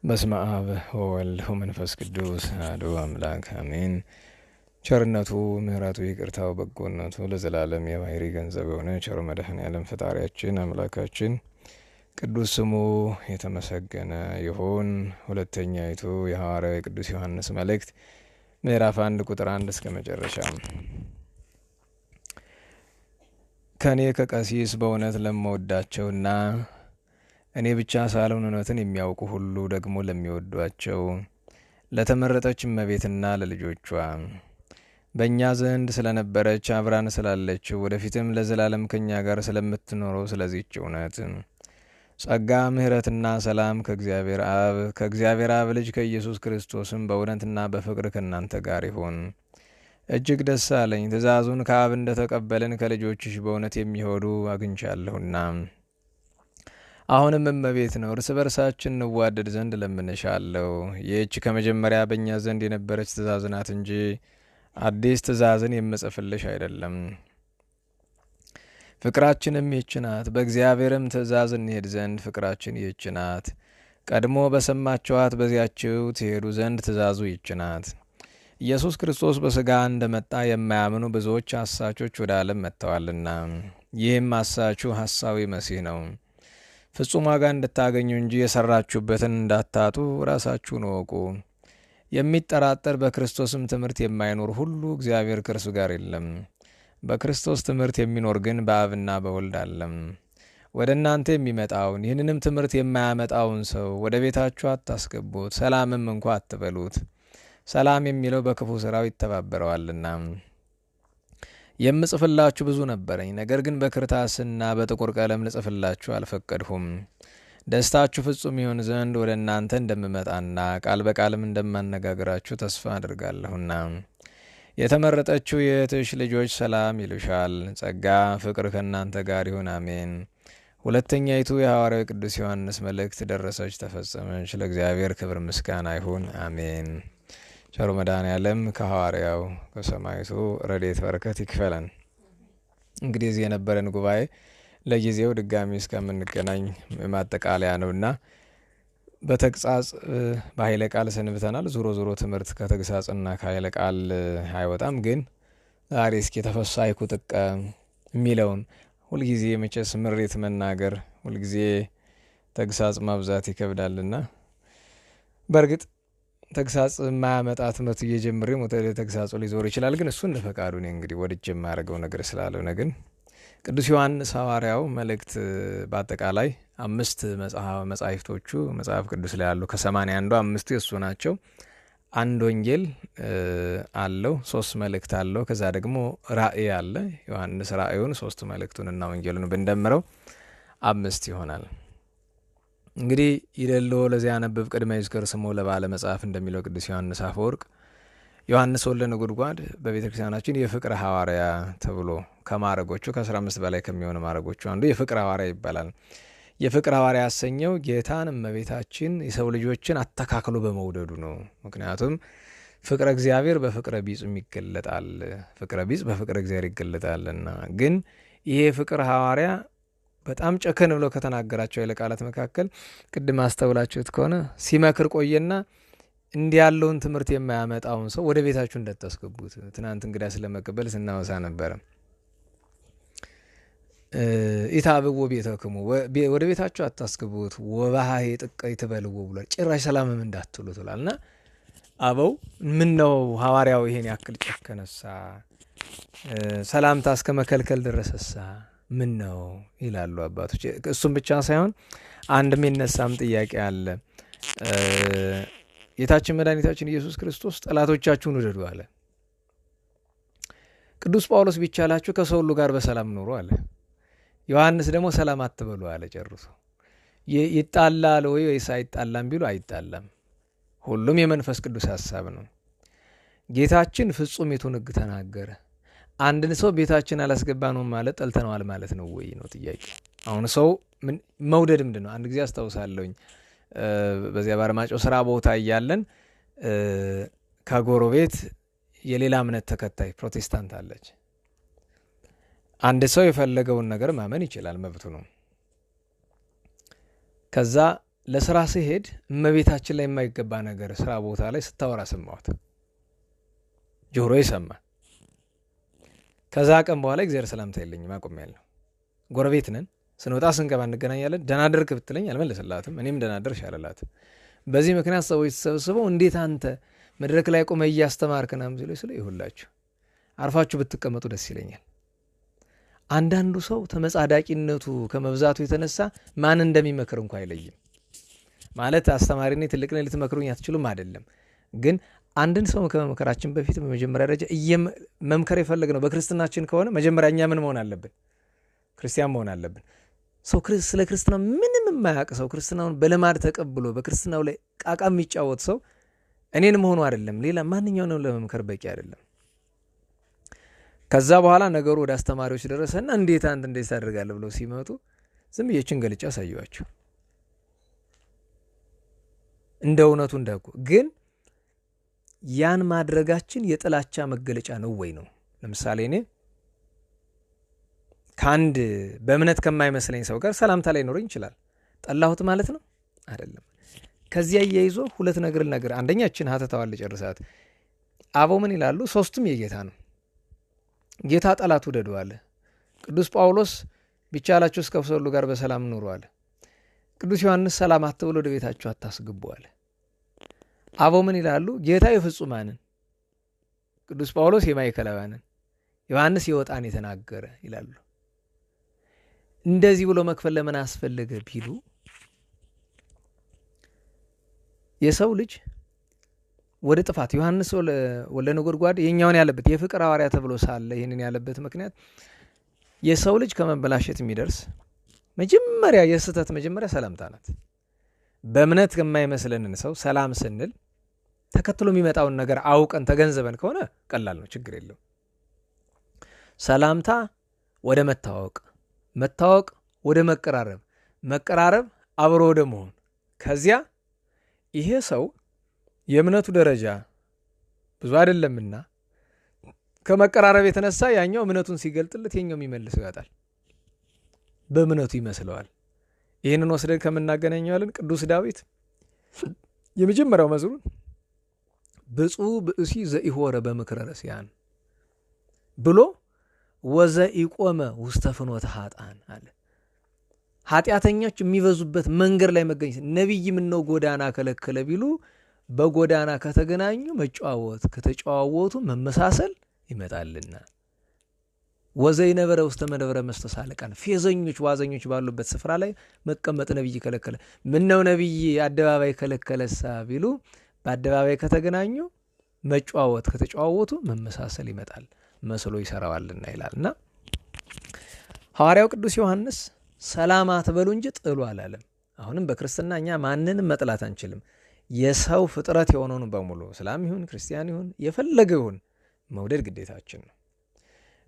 በስመ አብ ወወልድ ወመንፈስ ቅዱስ አሐዱ አምላክ አሜን። ቸርነቱ ምሕረቱ ይቅርታው በጎነቱ ለዘላለም የባህሪ ገንዘብ የሆነ ቸር መድኃኔዓለም ፈጣሪያችን አምላካችን ቅዱስ ስሙ የተመሰገነ ይሁን። ሁለተኛይቱ የሐዋርያው የቅዱስ ዮሐንስ መልእክት ምዕራፍ 1 ቁጥር 1 እስከ መጨረሻ። ከኔ ከቀሲስ በእውነት ለምወዳቸውና እኔ ብቻ ሳልሆን እውነትን የሚያውቁ ሁሉ ደግሞ ለሚወዷቸው ለተመረጠች እመቤትና ለልጆቿ በእኛ ዘንድ ስለነበረች አብራን ስላለችው ወደፊትም ለዘላለም ከኛ ጋር ስለምትኖረው ስለዚህች እውነት ጸጋ ምሕረትና ሰላም ከእግዚአብሔር አብ ልጅ ከኢየሱስ ክርስቶስም በእውነትና በፍቅር ከእናንተ ጋር ይሁን። እጅግ ደስ አለኝ፣ ትእዛዙን ከአብ እንደተቀበልን ከልጆችሽ በእውነት የሚሆኑ አግኝቻለሁና። አሁንም እመቤት ነው እርስ በርሳችን እንዋደድ ዘንድ ለምንሻለሁ። ይህች ከመጀመሪያ በእኛ ዘንድ የነበረች ትእዛዝ ናት እንጂ አዲስ ትእዛዝን የምጽፍልሽ አይደለም። ፍቅራችንም ይህች ናት፣ በእግዚአብሔርም ትእዛዝ እንሄድ ዘንድ ፍቅራችን ይህች ናት። ቀድሞ በሰማችኋት በዚያችው ትሄዱ ዘንድ ትእዛዙ ይህች ናት። ኢየሱስ ክርስቶስ በሥጋ እንደመጣ የማያምኑ ብዙዎች አሳቾች ወደ ዓለም መጥተዋልና፣ ይህም አሳቹ ሐሳዊ መሲህ ነው። ፍጹም ዋጋ እንድታገኙ እንጂ የሰራችሁበትን እንዳታጡ ራሳችሁን እወቁ። የሚጠራጠር በክርስቶስም ትምህርት የማይኖር ሁሉ እግዚአብሔር ከእርሱ ጋር የለም። በክርስቶስ ትምህርት የሚኖር ግን በአብና በወልድ አለም። ወደ እናንተ የሚመጣውን ይህንንም ትምህርት የማያመጣውን ሰው ወደ ቤታችሁ አታስገቡት፣ ሰላምም እንኳ አትበሉት። ሰላም የሚለው በክፉ ሥራው ይተባበረዋልና። የምጽፍላችሁ ብዙ ነበረኝ፣ ነገር ግን በክርታስና በጥቁር ቀለም ልጽፍላችሁ አልፈቀድሁም። ደስታችሁ ፍጹም ይሆን ዘንድ ወደ እናንተ እንደምመጣና ቃል በቃልም እንደማነጋግራችሁ ተስፋ አድርጋለሁና። የተመረጠችው የእህትሽ ልጆች ሰላም ይሉሻል። ጸጋ ፍቅር ከእናንተ ጋር ይሁን፣ አሜን። ሁለተኛይቱ የሐዋርያው ቅዱስ ዮሐንስ መልእክት ደረሰች፣ ተፈጸመች። ለእግዚአብሔር ክብር ምስጋና ይሁን፣ አሜን። ቸሩ መድኃኔዓለም ከሐዋርያው ከሰማዕቱ ረድኤት በረከት ይክፈለን። እንግዲህ እዚህ የነበረን ጉባኤ ለጊዜው ድጋሚ እስከምንገናኝ ማጠቃለያ ነውና በተግሳጽ በኃይለ ቃል ሰንብተናል። ዞሮ ዞሮ ትምህርት ከተግሳጽና ከኃይለ ቃል አይወጣም። ግን ዛሬ እስኪ ተፈሳይኩ ጥቀ የሚለውን ሁልጊዜ መቼስ ምሬት መናገር ሁልጊዜ ተግሳጽ ማብዛት ይከብዳልና በእርግጥ ተግሳጽ የማያመጣ ትምህርት እየጀምሬ ሞተ ተግሳጹ ሊዞር ይችላል። ግን እሱ እንደ ፈቃዱ እኔ እንግዲህ ወድጄ የማያደርገው ነገር ስላልሆነ ግን ቅዱስ ዮሐንስ ሐዋርያው መልእክት በአጠቃላይ 5 መጻሕፍቶቹ መጽሐፍ ቅዱስ ላይ ያሉ ከ81 5 የእሱ ናቸው። 1 ወንጌል አለው፣ 3 መልእክት አለው። ከዛ ደግሞ ራእይ አለ። ዮሐንስ ራእዩን 3 መልእክቱንና ወንጌሉን ብንደምረው 5 ይሆናል። እንግዲህ ይደሎ ለዚያ ያነብብ ቅድመ ይዝከር ስሞ ለባለ መጽሐፍ እንደሚለው ቅዱስ ዮሐንስ አፈወርቅ ዮሐንስ ወልደ ነጎድጓድ በቤተ ክርስቲያናችን የፍቅር ሐዋርያ ተብሎ ከማዕረጎቹ ከ15 በላይ ከሚሆኑ ማዕረጎቹ አንዱ የፍቅር ሐዋርያ ይባላል። የፍቅር ሐዋርያ ያሰኘው ጌታን እመቤታችን የሰው ልጆችን አተካክሎ በመውደዱ ነው። ምክንያቱም ፍቅረ እግዚአብሔር በፍቅረ ቢጽም ይገለጣል፣ ፍቅረ ቢጽ በፍቅረ እግዚአብሔር ይገለጣልና። ግን ይሄ ፍቅር ሐዋርያ በጣም ጨከን ብሎ ከተናገራቸው ኃይለ ቃላት መካከል ቅድም አስተውላችሁት ከሆነ ሲመክር ቆየና እንዲህ ያለውን ትምህርት የማያመጣውን ሰው ወደ ቤታችሁ እንዳታስገቡት። ትናንት እንግዳ ስለመቀበል ስናወሳ ነበረ። ኢታብዎ ቤተክሙ ወደ ቤታችሁ አታስገቡት፣ ወባሃይ ጥቀይ ትበልዎ ብሏል። ጭራሽ ሰላምም እንዳትሉ ትላልና አበው ምን ነው ሐዋርያው ይሄን ያክል ጨከነሳ? ሰላምታ እስከ መከልከል ደረሰሳ ምን ነው ይላሉ አባቶች። እሱም ብቻ ሳይሆን አንድ የሚነሳም ጥያቄ አለ። ጌታችን መድኃኒታችን ኢየሱስ ክርስቶስ ጠላቶቻችሁን ውደዱ አለ። ቅዱስ ጳውሎስ ቢቻላችሁ ከሰው ሁሉ ጋር በሰላም ኑሩ አለ። ዮሐንስ ደግሞ ሰላም አትበሉ አለ። ጨርሶ ይጣላል ወይስ አይጣላም ቢሉ አይጣላም። ሁሉም የመንፈስ ቅዱስ ሐሳብ ነው። ጌታችን ፍጹም የቱን ሕግ ተናገረ? አንድን ሰው ቤታችን አላስገባ ነው ማለት ጠልተነዋል ማለት ነው ወይ ነው ጥያቄ። አሁን ሰው መውደድ ምንድን ነው? አንድ ጊዜ አስታውሳለሁኝ በዚያ ባርማጭው ስራ ቦታ እያለን ከጎረቤት የሌላ እምነት ተከታይ ፕሮቴስታንት አለች። አንድ ሰው የፈለገውን ነገር ማመን ይችላል፣ መብቱ ነው። ከዛ ለስራ ሲሄድ እመቤታችን ላይ የማይገባ ነገር ስራ ቦታ ላይ ስታወራ ሰማሁት። ጆሮ ይሰማ። ከዛ ቀን በኋላ እግዚአብሔር ሰላምታ የለኝም አቁሜያለሁ። ጎረቤት ነን፣ ስንወጣ ስንገባ እንገናኛለን። ደህና አደርክ ብትለኝ አልመለስላትም፣ እኔም ደህና አደርሽ አልላትም። በዚህ ምክንያት ሰዎች ተሰብስበው እንዴት አንተ መድረክ ላይ ቆመ እያስተማርክ ናም ሲሉ ይሁላችሁ አርፋችሁ ብትቀመጡ ደስ ይለኛል። አንዳንዱ ሰው ተመጻዳቂነቱ ከመብዛቱ የተነሳ ማን እንደሚመክር እንኳ አይለይም። ማለት አስተማሪ ነኝ ትልቅ ነኝ ልትመክሩኝ አትችሉም አይደለም። ግን አንድን ሰው ከመምከራችን በፊት በመጀመሪያ ደረጃ መምከር የፈለግነው በክርስትናችን ከሆነ መጀመሪያ እኛ ምን መሆን አለብን? ክርስቲያን መሆን አለብን። ሰው ስለ ክርስትና ምንም የማያውቅ ሰው ክርስትናውን በልማድ ተቀብሎ በክርስትናው ላይ ቃቃ የሚጫወት ሰው እኔን መሆኑ አይደለም ሌላ ማንኛውንም ለመምከር በቂ አይደለም። ከዛ በኋላ ነገሩ ወደ አስተማሪዎች ደረሰና እንዴት አንተ እንዴት ታደርጋለህ ብለው ሲመጡ ዝም ብዬችን ገልጫ አሳየዋቸው። እንደ እውነቱ እንደኩ ግን ያን ማድረጋችን የጥላቻ መገለጫ ነው ወይ ነው? ለምሳሌ እኔ ከአንድ በእምነት ከማይመስለኝ ሰው ጋር ሰላምታ ላይ ኖረኝ ይችላል። ጠላሁት ማለት ነው አይደለም። ከዚያ እያይዞ ሁለት ነገር አንደኛችን ሀተታዋል ጨርሳት አበው ምን ይላሉ? ሶስቱም የጌታ ነው። ጌታ ጠላት ውደዱ አለ። ቅዱስ ጳውሎስ ቢቻላችሁ እስከ ሰው ሁሉ ጋር በሰላም ኑሩ አለ። ቅዱስ ዮሐንስ ሰላም አትብሎ ወደ ቤታችሁ አታስገቡ አለ። አበው ምን ይላሉ? ጌታ የፍጹማንን፣ ቅዱስ ጳውሎስ የማይከላውያንን፣ ዮሐንስ የወጣን የተናገረ ይላሉ። እንደዚህ ብሎ መክፈል ለምን አስፈለገ ቢሉ የሰው ልጅ ወደ ጥፋት ዮሐንስ ወልደ ነጎድጓድ የኛውን ያለበት የፍቅር ሐዋርያ ተብሎ ሳለ ይህንን ያለበት ምክንያት የሰው ልጅ ከመበላሸት የሚደርስ መጀመሪያ የስህተት መጀመሪያ ሰላምታ ናት። በእምነት የማይመስለንን ሰው ሰላም ስንል ተከትሎ የሚመጣውን ነገር አውቀን ተገንዘበን ከሆነ ቀላል ነው፣ ችግር የለው። ሰላምታ ወደ መታወቅ፣ መታወቅ ወደ መቀራረብ፣ መቀራረብ አብሮ ወደ መሆን፣ ከዚያ ይሄ ሰው የእምነቱ ደረጃ ብዙ አይደለምና ከመቀራረብ የተነሳ ያኛው እምነቱን ሲገልጥለት የኛው የሚመልሰው ያጣል፣ በእምነቱ ይመስለዋል። ይህንን ወስደን ከምናገናኘዋለን ቅዱስ ዳዊት የመጀመሪያው መዝሙር ብፁዕ ብእሲ ዘኢሖረ በምክረ ረሲያን ብሎ ወዘኢቆመ ውስተ ፍኖተ ኃጥአን አለ። ኃጢአተኞች የሚበዙበት መንገድ ላይ መገኘት ነቢይ ምነው ጎዳና ከለከለ ቢሉ በጎዳና ከተገናኙ መጨዋወት፣ ከተጨዋወቱ መመሳሰል ይመጣልና። ወዘይነበረ ውስተ መደብረ መስተሳልቃን ፌዘኞች ዋዘኞች ባሉበት ስፍራ ላይ መቀመጥ ነቢይ ከለከለ። ምነው ነቢይ አደባባይ ከለከለሳ ቢሉ በአደባባይ ከተገናኙ መጨዋወት፣ ከተጨዋወቱ መመሳሰል ይመጣል፣ መስሎ ይሰራዋልና ይላልና ሐዋርያው ቅዱስ ዮሐንስ ሰላም አትበሉ እንጂ ጥሉ አላለም። አሁንም በክርስትና እኛ ማንንም መጥላት አንችልም። የሰው ፍጥረት የሆነውን በሙሉ እስላም ይሁን ክርስቲያን ይሁን የፈለገ ይሁን መውደድ ግዴታችን ነው።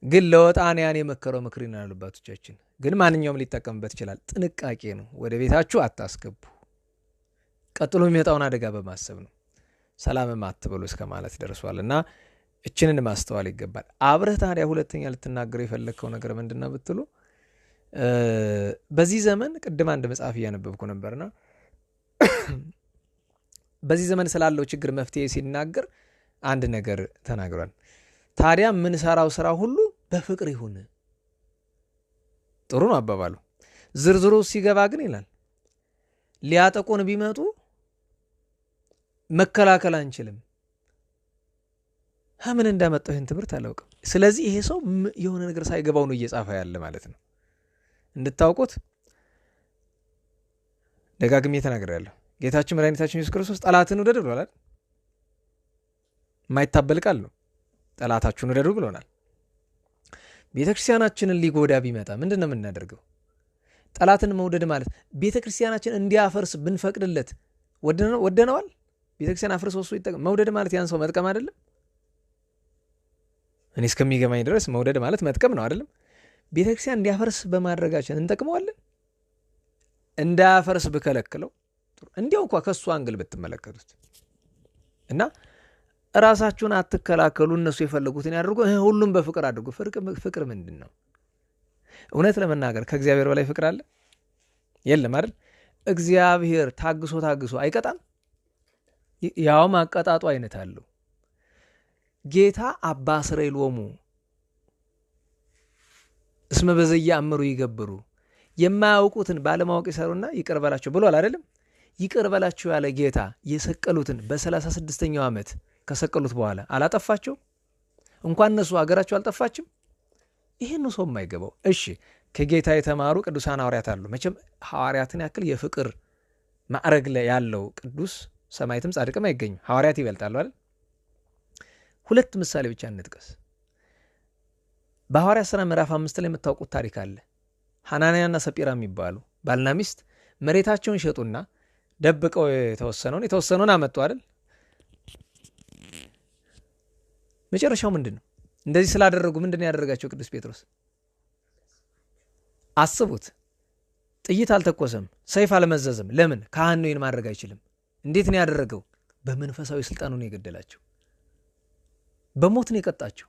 ግን ለወጣንያን የመከረው ምክር ይናሉ አባቶቻችን። ግን ማንኛውም ሊጠቀምበት ይችላል። ጥንቃቄ ነው። ወደ ቤታችሁ አታስገቡ። ቀጥሎ የሚመጣውን አደጋ በማሰብ ነው። ሰላምም አትበሉ እስከ ማለት ደርሷልና እችንን ማስተዋል ይገባል። አብረህ ታዲያ ሁለተኛ ልትናገረው የፈለግከው ነገር ምንድነው ብትሉ በዚህ ዘመን ቅድም አንድ መጽሐፍ እያነበብኩ ነበርና በዚህ ዘመን ስላለው ችግር መፍትሄ ሲናገር አንድ ነገር ተናግሯል። ታዲያ ምን ሰራው ስራ ሁሉ በፍቅር ይሁን። ጥሩ ነው አባባሉ። ዝርዝሩ ሲገባ ግን ይላል ሊያጠቁን ቢመጡ መከላከል አንችልም። ምን እንዳመጣው ይህን ትምህርት አላውቅም። ስለዚህ ይሄ ሰው የሆነ ነገር ሳይገባው ነው እየጻፈ ያለ ማለት ነው። እንድታውቁት ደጋግሜ ተናግሬያለሁ። ጌታችን መድኃኒታችን ኢየሱስ ክርስቶስ ጠላትን ውደድ ብሎናል። የማይታበል ቃል ነው። ጠላታችሁን ውደዱ ብሎናል። ቤተክርስቲያናችንን ሊጎዳ ቢመጣ ምንድን ነው የምናደርገው? ጠላትን መውደድ ማለት ቤተክርስቲያናችን እንዲያፈርስ ብንፈቅድለት ወደነዋል? ቤተክርስቲያን አፍርሶ እሱ ይጠቀም። መውደድ ማለት ያን ሰው መጥቀም አይደለም? እኔ እስከሚገባኝ ድረስ መውደድ ማለት መጥቀም ነው አይደለም? ቤተክርስቲያን እንዲያፈርስ በማድረጋችን እንጠቅመዋለን? እንዳያፈርስ ብከለክለው እንዲያው እንኳ ከሱ አንግል ብትመለከቱት እና ራሳችሁን አትከላከሉ፣ እነሱ የፈለጉትን ያድርጉ፣ ሁሉም በፍቅር አድርጉ። ፍቅር ምንድን ነው? እውነት ለመናገር ከእግዚአብሔር በላይ ፍቅር አለ? የለም አይደል? እግዚአብሔር ታግሶ አይቀጣም? ያውም አቀጣጡ አይነት አለው። ጌታ አባ እስራኤሎሙ እስመ በዘየአምሩ ይገብሩ፣ የማያውቁትን ባለማወቅ ይሰሩና ይቅር በላቸው ብሏል አይደለም? ይቅር በላቸው ያለ ጌታ የሰቀሉትን በ36ኛው ዓመት ከሰቀሉት በኋላ አላጠፋቸው? እንኳን እነሱ አገራቸው አልጠፋችም? ይህን ሰው የማይገባው። እሺ ከጌታ የተማሩ ቅዱሳን ሐዋርያት አሉ። መቼም ሐዋርያትን ያክል የፍቅር ማዕረግ ላይ ያለው ቅዱስ ሰማዕትም ጻድቅም አይገኙም። ሐዋርያት ይበልጣሉ አይደል? ሁለት ምሳሌ ብቻ እንጥቀስ። በሐዋርያት ሥራ ምዕራፍ 5 ላይ የምታውቁት ታሪክ አለ። ሐናንያና ሰጲራ የሚባሉ ባልና ሚስት መሬታቸውን ሸጡና ደብቀው የተወሰነውን አመጡ አይደል? መጨረሻው ምንድን ነው? እንደዚህ ስላደረጉ ምንድን ያደረጋቸው ቅዱስ ጴጥሮስ? አስቡት። ጥይት አልተኮሰም፣ ሰይፍ አልመዘዘም። ለምን? ካህን ነው፣ ይህን ማድረግ አይችልም። እንዴት ነው ያደረገው? በመንፈሳዊ ስልጣኑ ነው የገደላቸው፣ በሞት ነው የቀጣቸው።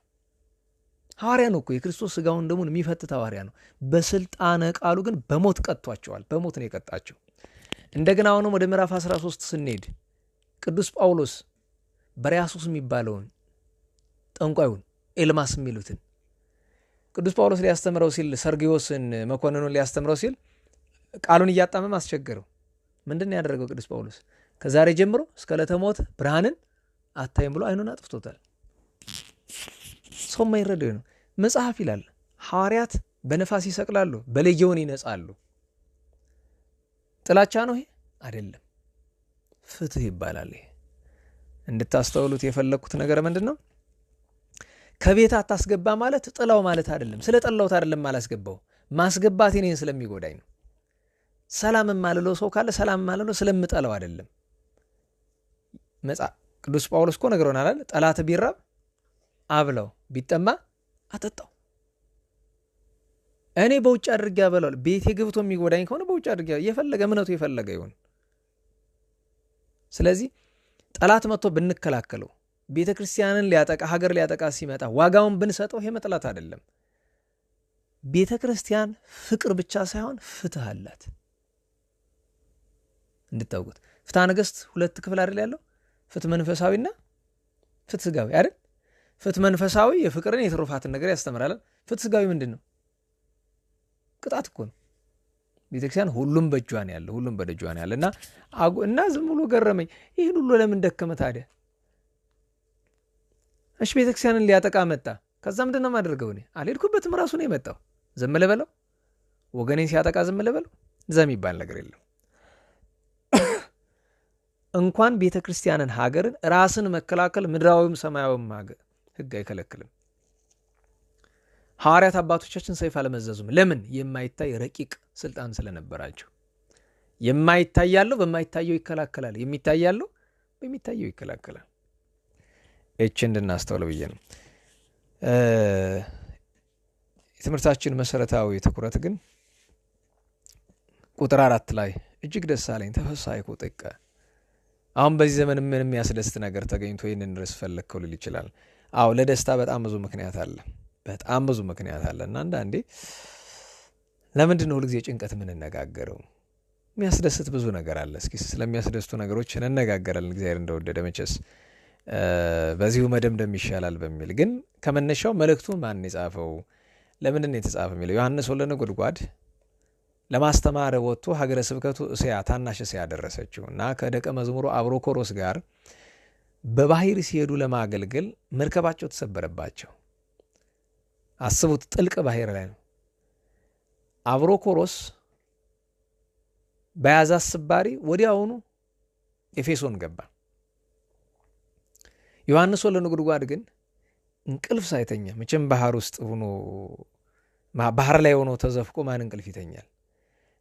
ሐዋርያ ነው እኮ የክርስቶስ ሥጋውን ደሙን የሚፈትት ሐዋርያ ነው። በስልጣነ ቃሉ ግን በሞት ቀጥቷቸዋል። በሞት ነው የቀጣቸው። እንደገና አሁንም ወደ ምዕራፍ 13 ስንሄድ ቅዱስ ጳውሎስ በርያሱስ የሚባለውን ጠንቋዩን ኤልማስ የሚሉትን ቅዱስ ጳውሎስ ሊያስተምረው ሲል ሰርግዮስን መኮንኑን ሊያስተምረው ሲል ቃሉን እያጣመም አስቸገረው። ምንድን ነው ያደረገው ቅዱስ ጳውሎስ? ከዛሬ ጀምሮ እስከ ዕለተ ሞት ብርሃንን አታይም ብሎ አይኑን አጥፍቶታል። ሰው የማይረዳው ነው። መጽሐፍ ይላል ሐዋርያት በነፋስ ይሰቅላሉ፣ በሌጊዮን ይነጻሉ። ጥላቻ ነው ይሄ? አይደለም፣ ፍትህ ይባላል። ይሄ እንድታስተውሉት የፈለግኩት ነገር ምንድን ነው? ከቤት አታስገባ ማለት ጥላው ማለት አይደለም። ስለ ጠላውት አይደለም አላስገባው፣ ማስገባት እኔን ስለሚጎዳኝ ነው። ሰላም ማለለው ሰው ካለ ሰላም ማለለው ስለምጠላው አይደለም። ቅዱስ ጳውሎስ እኮ ነግሮናል አይደል? ጠላት ቢራብ አብለው፣ ቢጠማ አጠጣው። እኔ በውጭ አድርጌ አበላዋል። ቤቴ ገብቶ የሚጎዳኝ ከሆነ በውጭ አድርጌ፣ የፈለገ እምነቱ የፈለገ ይሁን። ስለዚህ ጠላት መጥቶ ብንከላከለው፣ ቤተ ክርስቲያንን ሊያጠቃ ሀገር ሊያጠቃ ሲመጣ ዋጋውን ብንሰጠው ይሄ መጥላት አይደለም። ቤተ ክርስቲያን ፍቅር ብቻ ሳይሆን ፍትህ አላት። እንድታውቁት ፍትሐ ነገሥት 2 ክፍል አይደል ያለው? ፍትህ መንፈሳዊና ፍትህ ስጋዊ አይደል? ፍትህ መንፈሳዊ የፍቅርን የትሩፋትን ነገር ያስተምራል። ፍትህ ስጋዊ ምንድን ነው? ቅጣት እኮ ነው። ቤተክርስቲያን ሁሉም በእጇን ያለ፣ ሁሉም በደጇን ያለ እና ዝም ብሎ ገረመኝ። ይህን ሁሉ ለምን ደከመ ታዲያ? እሺ ቤተክርስቲያንን ሊያጠቃ መጣ። ከዛ ምንድን ነው የማደርገው? እኔ አልሄድኩበትም፣ ራሱ ነው የመጣው። ዝም ልበለው? ወገኔን ሲያጠቃ ዝም ልበለው? እዛ የሚባል ነገር የለም። እንኳን ቤተ ክርስቲያንን ሀገርን ራስን መከላከል ምድራዊም ሰማያዊም ሕግ አይከለክልም። ሐዋርያት አባቶቻችን ሰይፍ አልመዘዙም። ለምን? የማይታይ ረቂቅ ስልጣን ስለነበራቸው። የማይታይ ያለው በማይታየው ይከላከላል፣ የሚታይ ያለው በሚታየው ይከላከላል። እቺ እንድናስተውል ብዬ ነው። የትምህርታችን መሰረታዊ ትኩረት ግን ቁጥር 4 ላይ እጅግ ደስ አለኝ ተፈሳይኩ ጥቀ። አሁን በዚህ ዘመን ምን የሚያስደስት ነገር ተገኝቶ ይህንን ርዕስ ፈለግከው ልል ይችላል። አዎ ለደስታ በጣም ብዙ ምክንያት አለ፣ በጣም ብዙ ምክንያት አለ። እና አንዳንዴ ለምንድን ነው ሁልጊዜ ጭንቀት የምንነጋገረው? የሚያስደስት ብዙ ነገር አለ። እስኪ ስለሚያስደስቱ ነገሮች እንነጋገራለን፣ እግዚአብሔር እንደወደደ መቼስ በዚሁ መደምደም ይሻላል በሚል ግን ከመነሻው መልእክቱን ማን የጻፈው ለምንድን ነው የተጻፈ የሚለው ዮሐንስ ወልደ ነጎድጓድ ለማስተማር ወጥቶ ሀገረ ስብከቱ እስያ ታናሽ እስያ ደረሰችው እና ከደቀ መዝሙሩ አብሮኮሮስ ጋር በባህር ሲሄዱ ለማገልገል መርከባቸው ተሰበረባቸው። አስቡት፣ ጥልቅ ባህር ላይ ነው። አብሮኮሮስ በያዛት ስባሪ ወዲያውኑ ኤፌሶን ገባ። ዮሐንስ ወልደ ነጎድጓድ ግን እንቅልፍ ሳይተኛ፣ መቼም ባህር ውስጥ ሆኖ ባህር ላይ ሆኖ ተዘፍቆ ማን እንቅልፍ ይተኛል?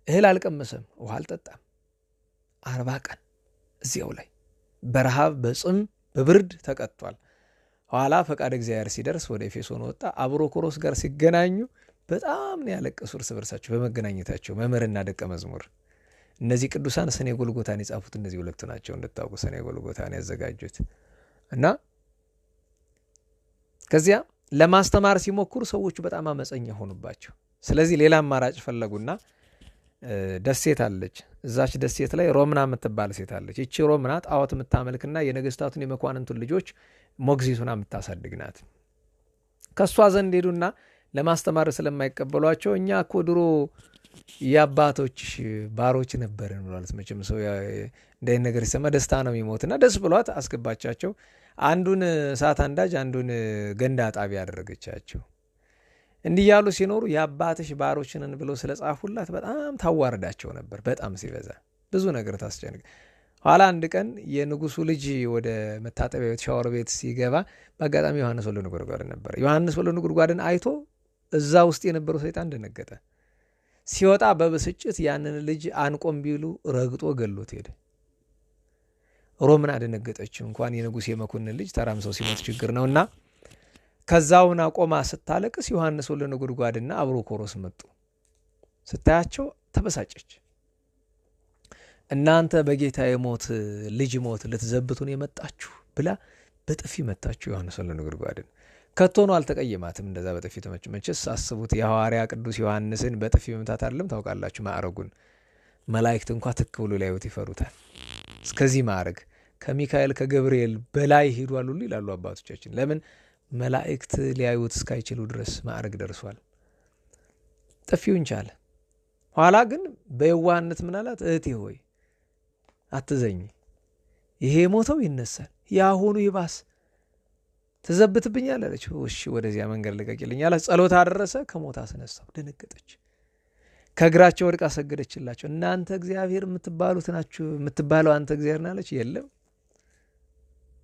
እህል አልቀመሰም፣ ውሃ አልጠጣም። 40 ቀን እዚያው ላይ በረሃብ በጽም በብርድ ተቀጥቷል። ኋላ ፈቃድ እግዚአብሔር ሲደርስ ወደ ኤፌሶን ወጣ። አብሮኮሮስ ጋር ሲገናኙ በጣም ነው ያለቀሱ እርስ በርሳቸው በመገናኘታቸው፣ መምህርና ደቀ መዝሙር። እነዚህ ቅዱሳን ሰኔ ጎልጎታን የጻፉት እነዚህ ሁለቱ ናቸው። እንድታውቁ ሰኔ ጎልጎታን ያዘጋጁት እና ከዚያ ለማስተማር ሲሞክሩ ሰዎቹ በጣም አመፀኛ ሆኑባቸው። ስለዚህ ሌላ አማራጭ ፈለጉና ደሴት አለች። እዛች ደሴት ላይ ሮምና የምትባል ሴት አለች። ይቺ ሮምና ጣዖት የምታመልክና የነገስታቱን የመኳንንቱን ልጆች ሞግዚቱና የምታሳድግ ናት። ከእሷ ዘንድ ሄዱና ለማስተማር ስለማይቀበሏቸው እኛ እኮ ድሮ የአባቶችሽ ባሮች ነበርን ብሏለት። መቼም ሰው እንደ ነገር ሲሰማ ደስታ ነው የሚሞትና ደስ ብሏት አስገባቻቸው። አንዱን እሳት አንዳጅ አንዱን ገንዳ ጣቢ ያደረገቻቸው። እንዲህ ያሉ ሲኖሩ የአባትሽ ባሮች ነን ብለው ስለጻፉላት በጣም ታዋርዳቸው ነበር። በጣም ሲበዛ ብዙ ነገር ታስጨንቅ። ኋላ አንድ ቀን የንጉሱ ልጅ ወደ መታጠቢያ ቤት ሻወር ቤት ሲገባ በአጋጣሚ ዮሐንስ ወልደ ነጎድጓድ ነበር። ዮሐንስ ወልደ ነጎድጓድን አይቶ እዛ ውስጥ የነበረው ሰይጣን ደነገጠ። ሲወጣ በብስጭት ያንን ልጅ አንቆም ቢሉ ረግጦ ገሎት ሄደ። ሮምና ደነገጠች። እንኳን የንጉሥ የመኮንን ልጅ ተራም ሰው ሲሞት ችግር ነውና ከዛውና ቆማ ስታለቅስ ዮሐንስ ወልደ ነጎድጓድና አብሮኮሮስ መጡ። ስታያቸው ተበሳጨች። እናንተ በጌታ የሞት ልጅ ሞት ልትዘብቱን የመጣችሁ ብላ በጥፊ መታችሁ ዮሐንስ ወልደ ነጎድጓድን። ከቶኑ አልተቀየማትም። እንደዛ በጥፊ ተመችመችስ። አስቡት የሐዋርያ ቅዱስ ዮሐንስን በጥፊ መምታት አይደለም ታውቃላችሁ ማዕረጉን። መላእክት እንኳ ትክ ብሎ ሊያዩት ይፈሩታል። እስከዚህ ማዕረግ ከሚካኤል ከገብርኤል በላይ ሄዷል ሁሉ ይላሉ አባቶቻችን። ለምን? መላእክት ሊያዩት እስካይችሉ ድረስ ማዕረግ ደርሷል። ጥፊውን ቻለ። ኋላ ግን በየዋህነት ምን አላት? እህቴ ሆይ አትዘኝ፣ ይሄ ሞተው ይነሳል፣ ያሁኑ ይባስ ትዘብትብኛል አለች። እሺ ወደዚያ መንገድ ልቀቂልኝ አላት። ጸሎት አደረሰ፣ ከሞት አስነሳው። ደነገጠች። ከእግራቸው ወድቃ ሰገደችላቸው። እናንተ እግዚአብሔር የምትባሉት ናችሁ፣ የምትባለው አንተ እግዚአብሔር ናለች። የለም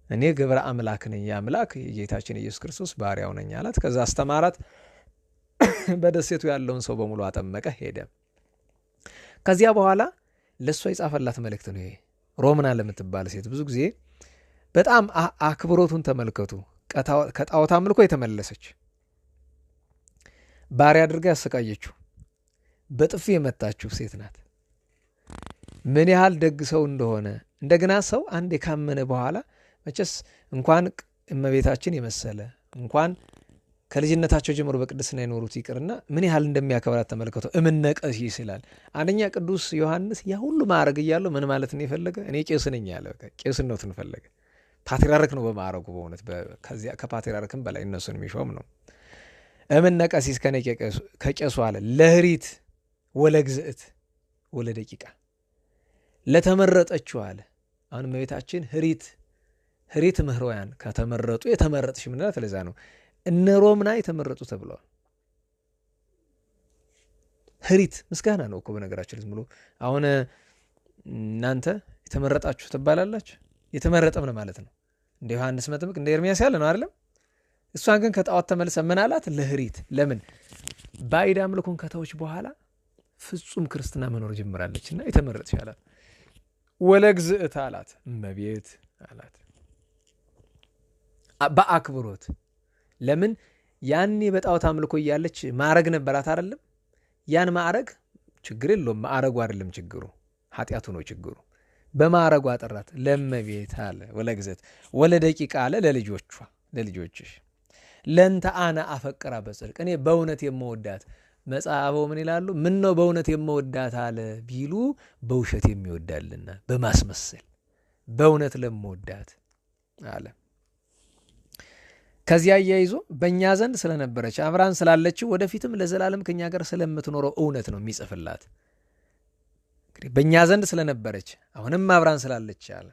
እኔ ገብረ አምላክ ነኝ፣ የአምላክ የጌታችን ኢየሱስ ክርስቶስ ባሪያው ነኝ አላት። ከዛ አስተማራት። በደሴቱ ያለውን ሰው በሙሉ አጠመቀ፣ ሄደ። ከዚያ በኋላ ለእሷ የጻፈላት መልእክት ነው ይሄ። ሮምና ለምትባል ሴት ብዙ ጊዜ በጣም አክብሮቱን ተመልከቱ። ከጣዖት አምልኮ የተመለሰች ባሪያ አድርጋ ያሰቃየችው በጥፊ የመታችው ሴት ናት። ምን ያህል ደግ ሰው እንደሆነ እንደገና ሰው አንድ የካመነ በኋላ መቼስ እንኳን እመቤታችን የመሰለ እንኳን ከልጅነታቸው ጀምሮ በቅድስና የኖሩት ይቅርና ምን ያህል እንደሚያከብራት ተመልከቱ። እምነ ቀሲስ ይላል። አንደኛ ቅዱስ ዮሐንስ ያ ሁሉ ማዕረግ እያለው ምን ማለት ነው የፈለገ? እኔ ቄስ ነኝ ያለ። ቄስነቱን ፈለገ። ፓትርያርክ ነው በማዕረጉ በእውነት ከዚያ ከፓትርያርክም በላይ እነሱን የሚሾም ነው። እምነ ቀሲስ ከቄሱ አለ ለህሪት ወለግዝእት ወለደቂቃ ለተመረጠችው አለ። አሁን እመቤታችን ህሪት ምህሮያን ከተመረጡ የተመረጥሽ ምንላት ለዛ ነው እነ ሮምና የተመረጡ ተብለዋል። ህሪት ምስጋና ነው እኮ በነገራችን ዝም ብሎ አሁን እናንተ የተመረጣችሁ ትባላላችሁ። የተመረጠ ምን ማለት ነው? እንደ ዮሐንስ መጥምቅ እንደ ኤርሚያስ ያለ ነው አይደለም። እሷን ግን ከጣዖት ተመልሰ ምን አላት? ለህሪት። ለምን? ባዕድ አምልኮን ከተወች በኋላ ፍጹም ክርስትና መኖር ጀምራለችና የተመረጥሽ አላት። ወለግዝእት አላት። እመቤት አላት በአክብሮት። ለምን? ያኔ በጣዖት አምልኮ እያለች ማዕረግ ነበራት አይደለም። ያን ማዕረግ ችግር የለውም፣ ማዕረጉ አይደለም ችግሩ፣ ኃጢአቱ ነው ችግሩ። በማዕረጉ አጠራት። ለእመቤት አለ። ወለግዝእት ወለደቂቃ አለ። ለልጆችሽ ለእንተ አነ አፈቅራ በጽድቅ እኔ በእውነት የምወዳት። መጽሐፈው ምን ይላሉ? ምን ነው በእውነት የምወዳት አለ ቢሉ በውሸት የሚወዳልና በማስመሰል በእውነት ለምወዳት አለ። ከዚያ አያይዞ በእኛ ዘንድ ስለነበረች አብራን ስላለችው ወደፊትም ለዘላለም ከኛ ጋር ስለምትኖረው እውነት ነው የሚጽፍላት። እንግዲህ በእኛ ዘንድ ስለነበረች አሁንም አብራን ስላለች አለ።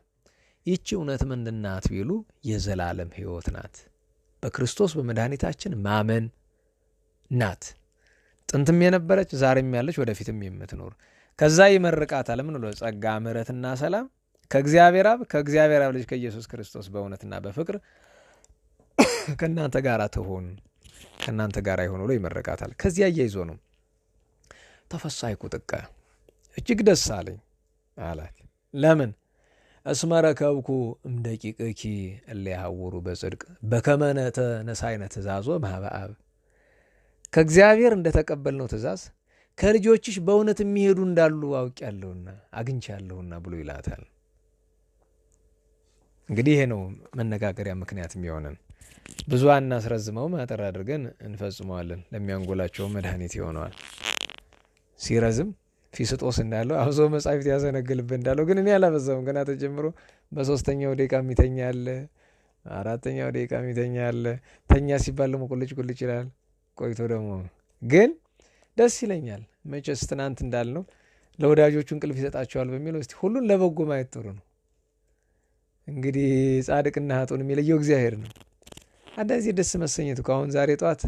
ይቺ እውነት ምንድን ናት ቢሉ የዘላለም ሕይወት ናት። በክርስቶስ በመድኃኒታችን ማመን ናት። ጥንትም የነበረች ዛሬም ያለች ወደፊትም የምትኖር። ከዛ ይመርቃታል። ምን ብሎ? ጸጋ ምሕረትና ሰላም ከእግዚአብሔር አብ ልጅ ከኢየሱስ ክርስቶስ በእውነትና በፍቅር ከእናንተ ጋር ትሆን ከእናንተ ጋር ይሆን ብሎ ይመርቃታል። ከዚያ እያይዞ ነው ተፈሳይኩ ጥቀ እጅግ ደስ አለኝ አላት። ለምን? እስመ ረከብኩ እምደቂቅኪ እለ ያሐውሩ በጽድቅ በከመ ነሣእነ ትእዛዞ እምኀበ አብ። ከእግዚአብሔር እንደተቀበልነው ትእዛዝ ከልጆችሽ በእውነት የሚሄዱ እንዳሉ አውቄያለሁና አግኝቻለሁና ብሎ ይላታል። እንግዲህ ይሄ ነው መነጋገሪያ ምክንያት የሚሆነን። ብዙ አናስረዝመውም፣ አጠር አድርገን እንፈጽመዋለን። ለሚያንጎላቸው መድኃኒት ይሆነዋል። ሲረዝም ፊስጦስ እንዳለው አብዞ መጻሕፍት ያዘነግልብህ እንዳለው ግን እኔ አላበዛውም። ገና ተጀምሮ በ3ኛው ደቂቃ የሚተኛ አለ፣ 4ኛው ደቂቃ የሚተኛ አለ። ተኛ ሲባል ደግሞ ቁልጭ ቁልጭ ይላል። ቆይቶ ደግሞ ግን ደስ ይለኛል። መቼስ ትናንት እንዳልነው ለወዳጆቹ እንቅልፍ ይሰጣቸዋል በሚለው እስቲ ሁሉን ለበጎ ማየት ጥሩ ነው። እንግዲህ ጻድቅና ኃጥኡን የሚለየው እግዚአብሔር ነው። አንዳንዴ ደስ መሰኘት እኮ አሁን ዛሬ ጠዋት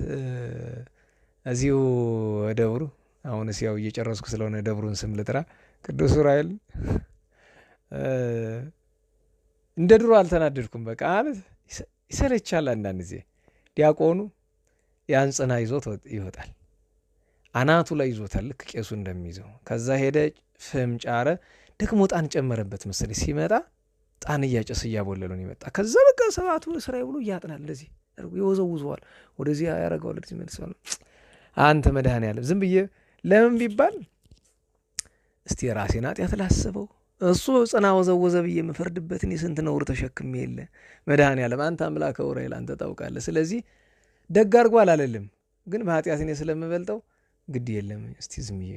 እዚሁ ደብሩ አሁንስ ያው እየጨረስኩ ስለሆነ ደብሩን ስም ልጥራ። ቅዱስ ዑራኤል እንደ ድሮ አልተናደድኩም። በቃ ማለት ይሰለቻል አንዳንድ ጊዜ። ዲያቆኑ ያን ጽና ይዞት ይወጣል። አናቱ ላይ ይዞታል ልክ ቄሱ እንደሚይዘው። ከዛ ሄደ ፍም ጫረ፣ ደግሞ ጣን ጨመረበት መሰለኝ። ሲመጣ ጣን እያጨስ እያቦለሉን ይመጣ። ከዛ በቃ ሰባቱ ስራዬ ብሎ እያጥናል። እንደዚህ ይወዘውዘዋል፣ ወደዚህ ያደርገዋል፣ ወደዚህ መልሰዋል። አንተ መድኃኔዓለም ዝም ብዬ ለምን ቢባል እስቲ ራሴን ኃጢአት ላስበው። እሱ ጽና ወዘወዘ ብዬ የምፈርድበት እኔ ስንት ነውር ተሸክሜ የለ። መድኃኔዓለም አንተ አምላከ ዑራኤል አንተ ታውቃለህ። ስለዚህ ደግ አድርጓል አልልም፣ ግን በኃጢአት እኔ ስለምበልጠው ግድ የለም እስቲ ዝም ብዬ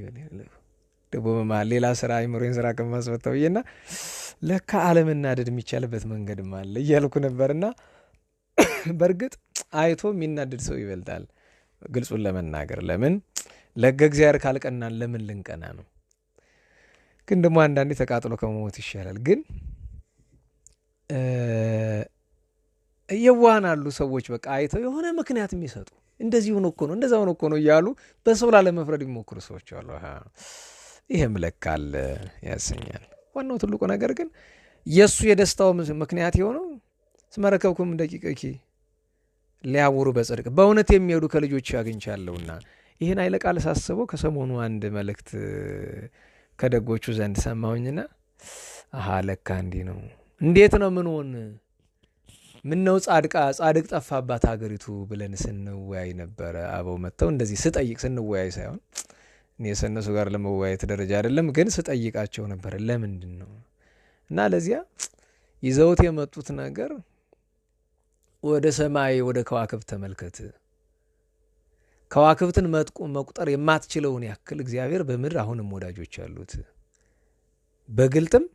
ደግሞ በመሀል ሌላ ስራ አይምሮዬን ስራ ከማስፈታው ብዬና ለካ አለመናደድ የሚቻልበት መንገድም አለ እያልኩ ነበርና በእርግጥ አይቶ የሚናደድ ሰው ይበልጣል። ግልጹን ለመናገር ለምን ለገ እግዚአብሔር ካልቀናን ለምን ልንቀና ነው? ግን ደግሞ አንዳንዴ ተቃጥሎ ከመሞት ይሻላል። ግን የዋሃን አሉ ሰዎች በቃ አይተው የሆነ ምክንያት የሚሰጡ እንደዚህ ሆኖ እኮ ነው እንደዛ ሆኖ እኮ ነው እያሉ በሰው ላለመፍረድ የሚሞክሩ ሰዎች አሉ። ይሄም ለካል ያሰኛል። ዋናው ትልቁ ነገር ግን የእሱ የደስታው ምክንያት የሆነው ስመረከብኩም ደቂቀኪ ሊያውሩ በጽድቅ በእውነት የሚሄዱ ከልጆች አግኝቻለሁና ይህን ኃይለ ቃል ሳስበው ከሰሞኑ አንድ መልእክት ከደጎቹ ዘንድ ሰማሁኝና ለካ እንዲህ ነው። እንዴት ነው ምን ነው ጻድቅ ጠፋባት ሀገሪቱ ብለን ስንወያይ ነበረ። አበው መጥተው እንደዚህ ስጠይቅ ስንወያይ ሳይሆን እኔ ከእነሱ ጋር ለመወያየት ደረጃ አይደለም፣ ግን ስጠይቃቸው ነበረ ለምንድን ነው እና ለዚያ ይዘውት የመጡት ነገር ወደ ሰማይ ወደ ከዋክብት ተመልከት። ከዋክብትን መቁጠር የማትችለውን ያክል እግዚአብሔር በምድር አሁንም ወዳጆች አሉት፣ በግልጥም